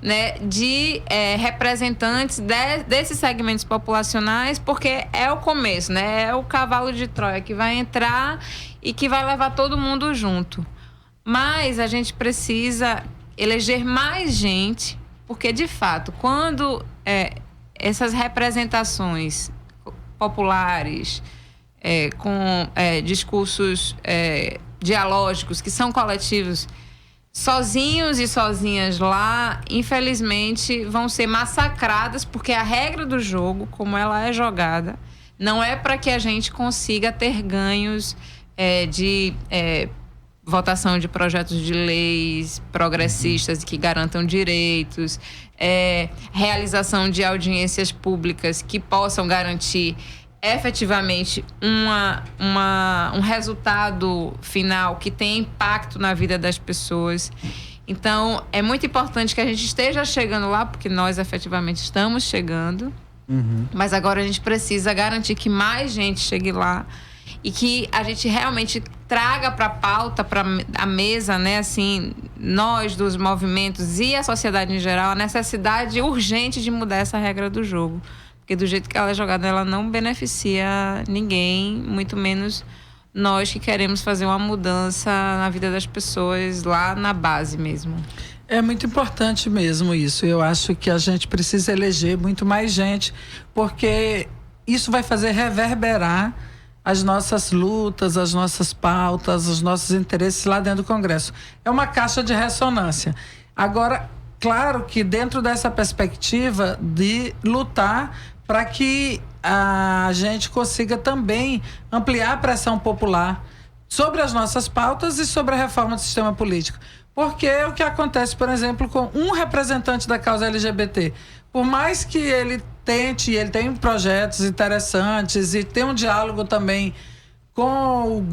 né, de representantes desses segmentos populacionais, porque é o começo, né? É o cavalo de Troia que vai entrar e que vai levar todo mundo junto. Mas a gente precisa eleger mais gente, porque, de fato, quando essas representações populares, com discursos dialógicos, que são coletivos, sozinhos e sozinhas lá, infelizmente, vão ser massacradas, porque a regra do jogo, como ela é jogada, não é para que a gente consiga ter ganhos de votação de projetos de leis progressistas que garantam direitos, realização de audiências públicas que possam garantir efetivamente um resultado final que tenha impacto na vida das pessoas. Então, é muito importante que a gente esteja chegando lá, porque nós efetivamente estamos chegando, mas agora a gente precisa garantir que mais gente chegue lá e que a gente realmente traga para a pauta, para a mesa, né, assim, nós dos movimentos e a sociedade em geral, a necessidade urgente de mudar essa regra do jogo. Porque do jeito que ela é jogada, ela não beneficia ninguém, muito menos nós que queremos fazer uma mudança na vida das pessoas lá na base mesmo. É muito importante mesmo isso. Eu acho que a gente precisa eleger muito mais gente, porque isso vai fazer reverberar as nossas lutas, as nossas pautas, os nossos interesses lá dentro do Congresso. É uma caixa de ressonância. Agora, claro que dentro dessa perspectiva de lutar para que a gente consiga também ampliar a pressão popular sobre as nossas pautas e sobre a reforma do sistema político. Porque é o que acontece, por exemplo, com um representante da causa LGBT. Por mais que ele tente, ele tem projetos interessantes e tem um diálogo também com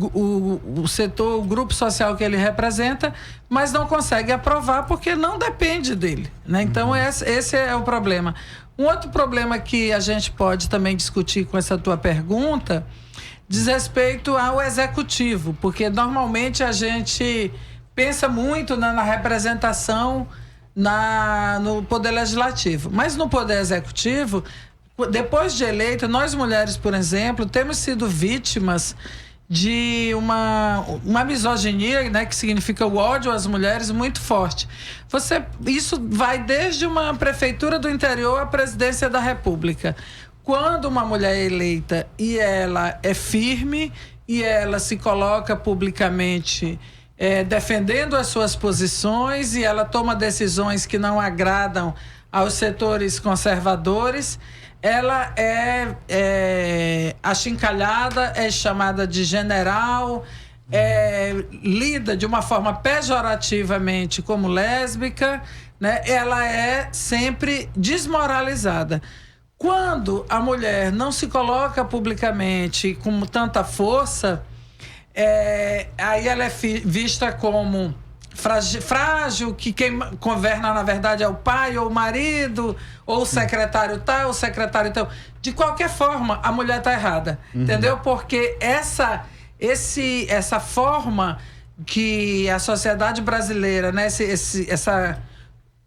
o setor, o grupo social que ele representa, mas não consegue aprovar porque não depende dele, né? Então, esse é o problema. Um outro problema que a gente pode também discutir com essa tua pergunta diz respeito ao executivo, porque normalmente a gente pensa muito na representação no poder legislativo, mas no poder executivo, depois de eleita, nós mulheres, por exemplo, temos sido vítimas de uma misoginia, né, que significa o ódio às mulheres, muito forte. Isso vai desde uma prefeitura do interior à presidência da República. Quando uma mulher é eleita e ela é firme e ela se coloca publicamente defendendo as suas posições e ela toma decisões que não agradam aos setores conservadores, ela é achincalhada, é chamada de general, lida de uma forma pejorativamente como lésbica, né? Ela é sempre desmoralizada. Quando a mulher não se coloca publicamente com tanta força, aí ela é vista como frágil, que quem governa, na verdade, é o pai ou o marido, ou o secretário tal, o secretário tal. De qualquer forma, a mulher está errada, entendeu? Porque essa forma que a sociedade brasileira, né,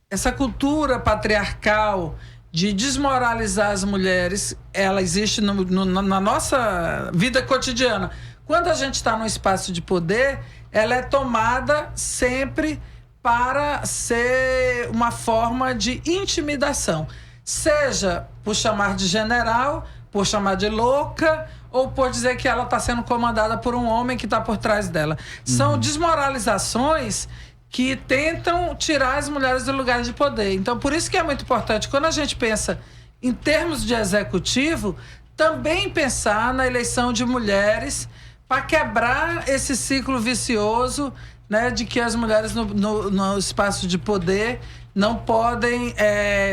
essa cultura patriarcal de desmoralizar as mulheres, ela existe na nossa vida cotidiana. Quando a gente está num espaço de poder, ela é tomada sempre para ser uma forma de intimidação. Seja por chamar de general, por chamar de louca, ou por dizer que ela está sendo comandada por um homem que está por trás dela. São desmoralizações que tentam tirar as mulheres do lugar de poder. Então, por isso que é muito importante, quando a gente pensa em termos de executivo, também pensar na eleição de mulheres para quebrar esse ciclo vicioso, né, de que as mulheres no espaço de poder não podem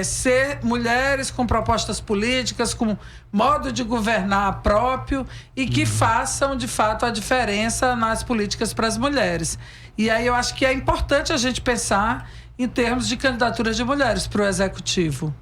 ser mulheres com propostas políticas, com modo de governar próprio e que façam, de fato, a diferença nas políticas para as mulheres. E aí eu acho que é importante a gente pensar em termos de candidaturas de mulheres para o executivo.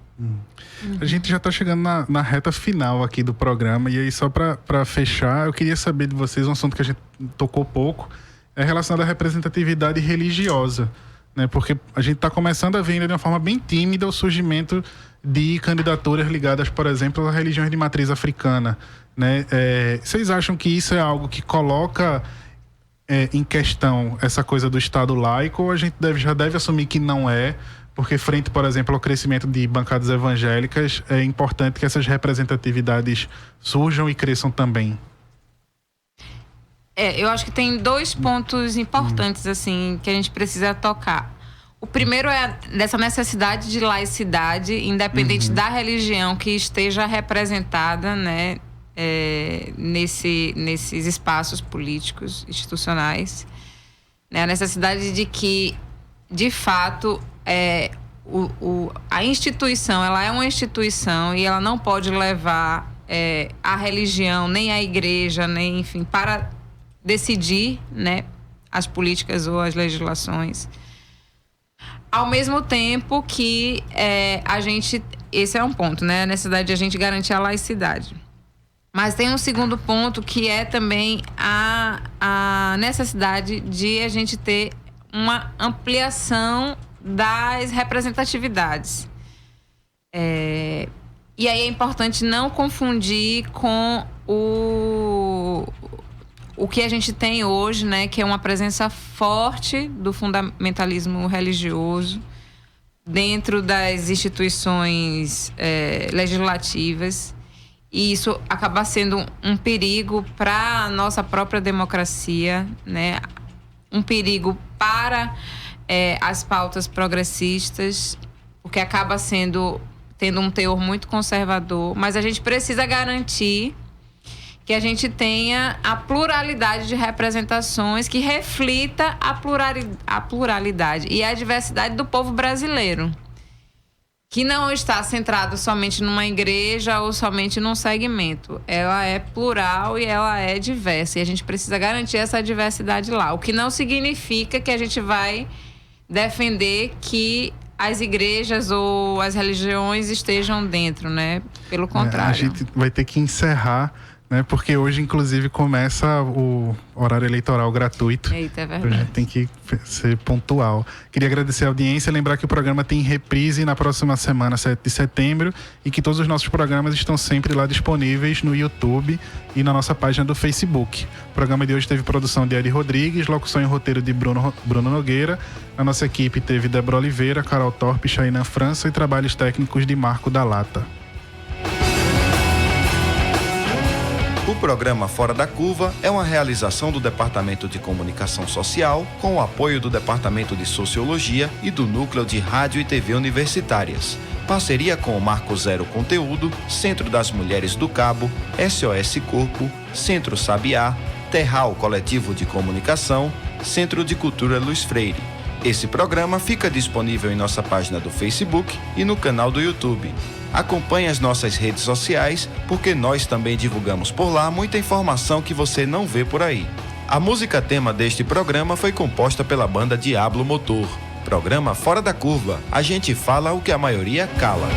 A gente já está chegando na reta final aqui do programa, e aí só para fechar, eu queria saber de vocês um assunto que a gente tocou pouco, é relacionado à representatividade religiosa, né? Porque a gente está começando a ver ainda de uma forma bem tímida o surgimento de candidaturas ligadas, por exemplo, a religiões de matriz africana, né? Vocês acham que isso é algo que coloca em questão essa coisa do Estado laico, ou a gente já deve assumir que não é? Porque frente, por exemplo, ao crescimento de bancadas evangélicas, é importante que essas representatividades surjam e cresçam também. Eu acho que tem dois pontos importantes, assim, que a gente precisa tocar. O primeiro é dessa necessidade de laicidade, independente da religião que esteja representada, né, nesses espaços políticos, institucionais. Né, a necessidade de que, de fato, a instituição, ela é uma instituição e ela não pode levar a religião, nem a igreja, nem, enfim, para decidir, né, as políticas ou as legislações. Ao mesmo tempo que esse é um ponto, né, a necessidade de a gente garantir a laicidade. Mas tem um segundo ponto que é também a necessidade de a gente ter uma ampliação das representatividades. E aí é importante não confundir com o que a gente tem hoje, né, que é uma presença forte do fundamentalismo religioso dentro das instituições legislativas. E isso acaba sendo um perigo para a nossa própria democracia, né? Um perigo para as pautas progressistas, porque acaba tendo um teor muito conservador, mas a gente precisa garantir que a gente tenha a pluralidade de representações que reflita a pluralidade e a diversidade do povo brasileiro, que não está centrado somente numa igreja ou somente num segmento. Ela é plural e ela é diversa, e a gente precisa garantir essa diversidade lá, o que não significa que a gente vai defender que as igrejas ou as religiões estejam dentro, né? Pelo contrário. A gente vai ter que encerrar, né? Porque hoje, inclusive, começa o horário eleitoral gratuito. Eita, é verdade. A gente tem que ser pontual. Queria agradecer a audiência, lembrar que o programa tem reprise na próxima semana, 7 de setembro, e que todos os nossos programas estão sempre lá disponíveis no YouTube e na nossa página do Facebook. O programa de hoje teve produção de Eri Rodrigues, locução e roteiro de Bruno Nogueira. A nossa equipe teve Débora Oliveira, Carol Torpe, Chainan França e trabalhos técnicos de Marco da Lata. O programa Fora da Curva é uma realização do Departamento de Comunicação Social, com o apoio do Departamento de Sociologia e do Núcleo de Rádio e TV Universitárias. Parceria com o Marco Zero Conteúdo, Centro das Mulheres do Cabo, SOS Corpo, Centro Sabiá, Terral Coletivo de Comunicação, Centro de Cultura Luiz Freire. Esse programa fica disponível em nossa página do Facebook e no canal do YouTube. Acompanhe as nossas redes sociais, porque nós também divulgamos por lá muita informação que você não vê por aí. A música tema deste programa foi composta pela banda Diablo Motor. Programa Fora da Curva. A gente fala o que a maioria cala.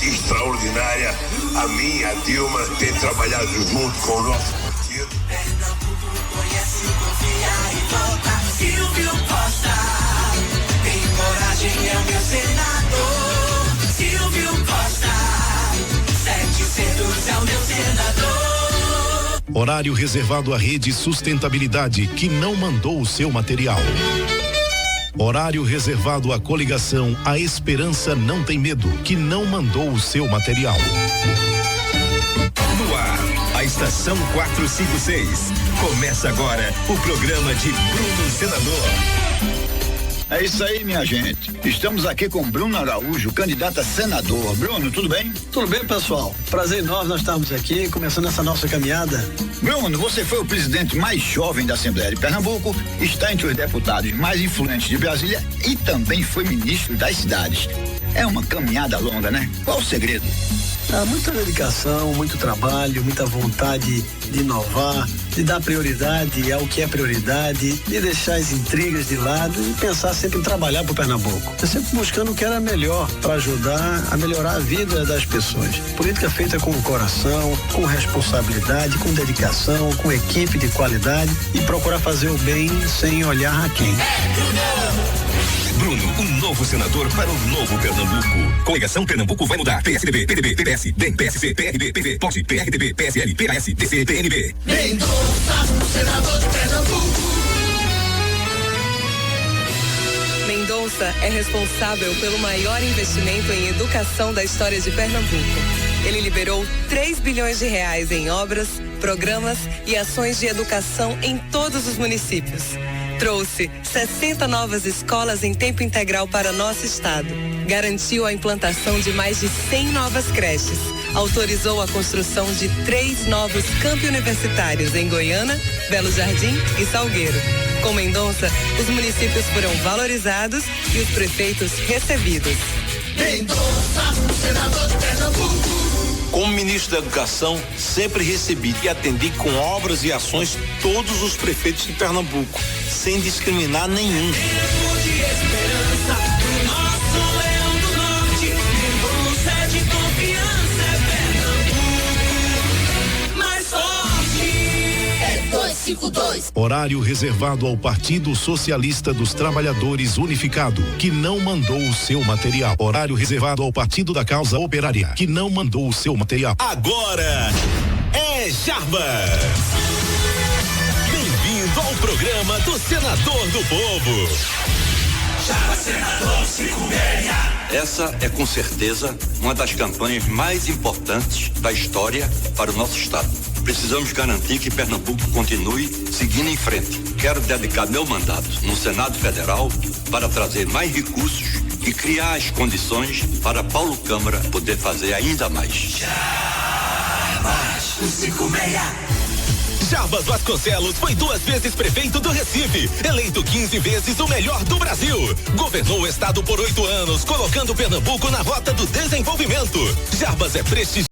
Extraordinária, a minha, a Dilma, tem trabalhado junto com o nosso partido. Pernambuco conhece, confia e vota. Silvio Costa, tem coragem, é o meu senador. Silvio Costa, 700 é o meu senador. Horário reservado à Rede Sustentabilidade, que não mandou o seu material. Horário reservado à coligação A Esperança Não Tem Medo, que não mandou o seu material. No ar, a Estação 456. Começa agora o programa de Bruno Senador. É isso aí, minha gente. Estamos aqui com Bruno Araújo, candidato a senador. Bruno, tudo bem? Tudo bem, pessoal. Prazer enorme nós estarmos aqui, começando essa nossa caminhada. Bruno, você foi o presidente mais jovem da Assembleia de Pernambuco, está entre os deputados mais influentes de Brasília e também foi ministro das cidades. É uma caminhada longa, né? Qual o segredo? Muita dedicação, muito trabalho, muita vontade de inovar, de dar prioridade ao que é prioridade, de deixar as intrigas de lado e pensar sempre em trabalhar para o Pernambuco. Eu sempre buscando o que era melhor para ajudar a melhorar a vida das pessoas. Política feita com coração, com responsabilidade, com dedicação, com equipe de qualidade e procurar fazer o bem sem olhar a quem. Bruno, um novo senador para um novo Pernambuco. Coligação Pernambuco vai mudar. PSDB, PDB, PDS, DEM, PSC, PRB, PV, POD, PRDB, PSL, PAS, DC, PNB. Mendonça, o senador de Pernambuco. Mendonça é responsável pelo maior investimento em educação da história de Pernambuco. Ele liberou 3 bilhões de reais em obras, programas e ações de educação em todos os municípios. Trouxe 60 novas escolas em tempo integral para nosso estado. Garantiu a implantação de mais de 100 novas creches. Autorizou a construção de 3 novos campi universitários em Goiânia, Belo Jardim e Salgueiro. Com Mendonça, os municípios foram valorizados e os prefeitos recebidos. Mendonça, o senador de Pernambuco. Como ministro da Educação, sempre recebi e atendi com obras e ações todos os prefeitos de Pernambuco, sem discriminar nenhum. Tempo de esperança, o nosso leão do norte, Mendonça é de confiança, é Pernambuco, mais forte, é 252. Horário reservado ao Partido Socialista dos Trabalhadores Unificado, que não mandou o seu material. Horário reservado ao Partido da Causa Operária, que não mandou o seu material. Agora é Jarbas. Bem-vindo ao programa do Senador do Povo. Jarbas Senador 56. Essa é com certeza uma das campanhas mais importantes da história para o nosso estado. Precisamos garantir que Pernambuco continue seguindo em frente. Quero dedicar meu mandato no Senado Federal para trazer mais recursos e criar as condições para Paulo Câmara poder fazer ainda mais. Jarbas 56. Jarbas Vasconcelos foi 2 vezes prefeito do Recife, eleito 15 vezes o melhor do Brasil. Governou o estado por 8 anos, colocando Pernambuco na rota do desenvolvimento. Jarbas é prestigioso.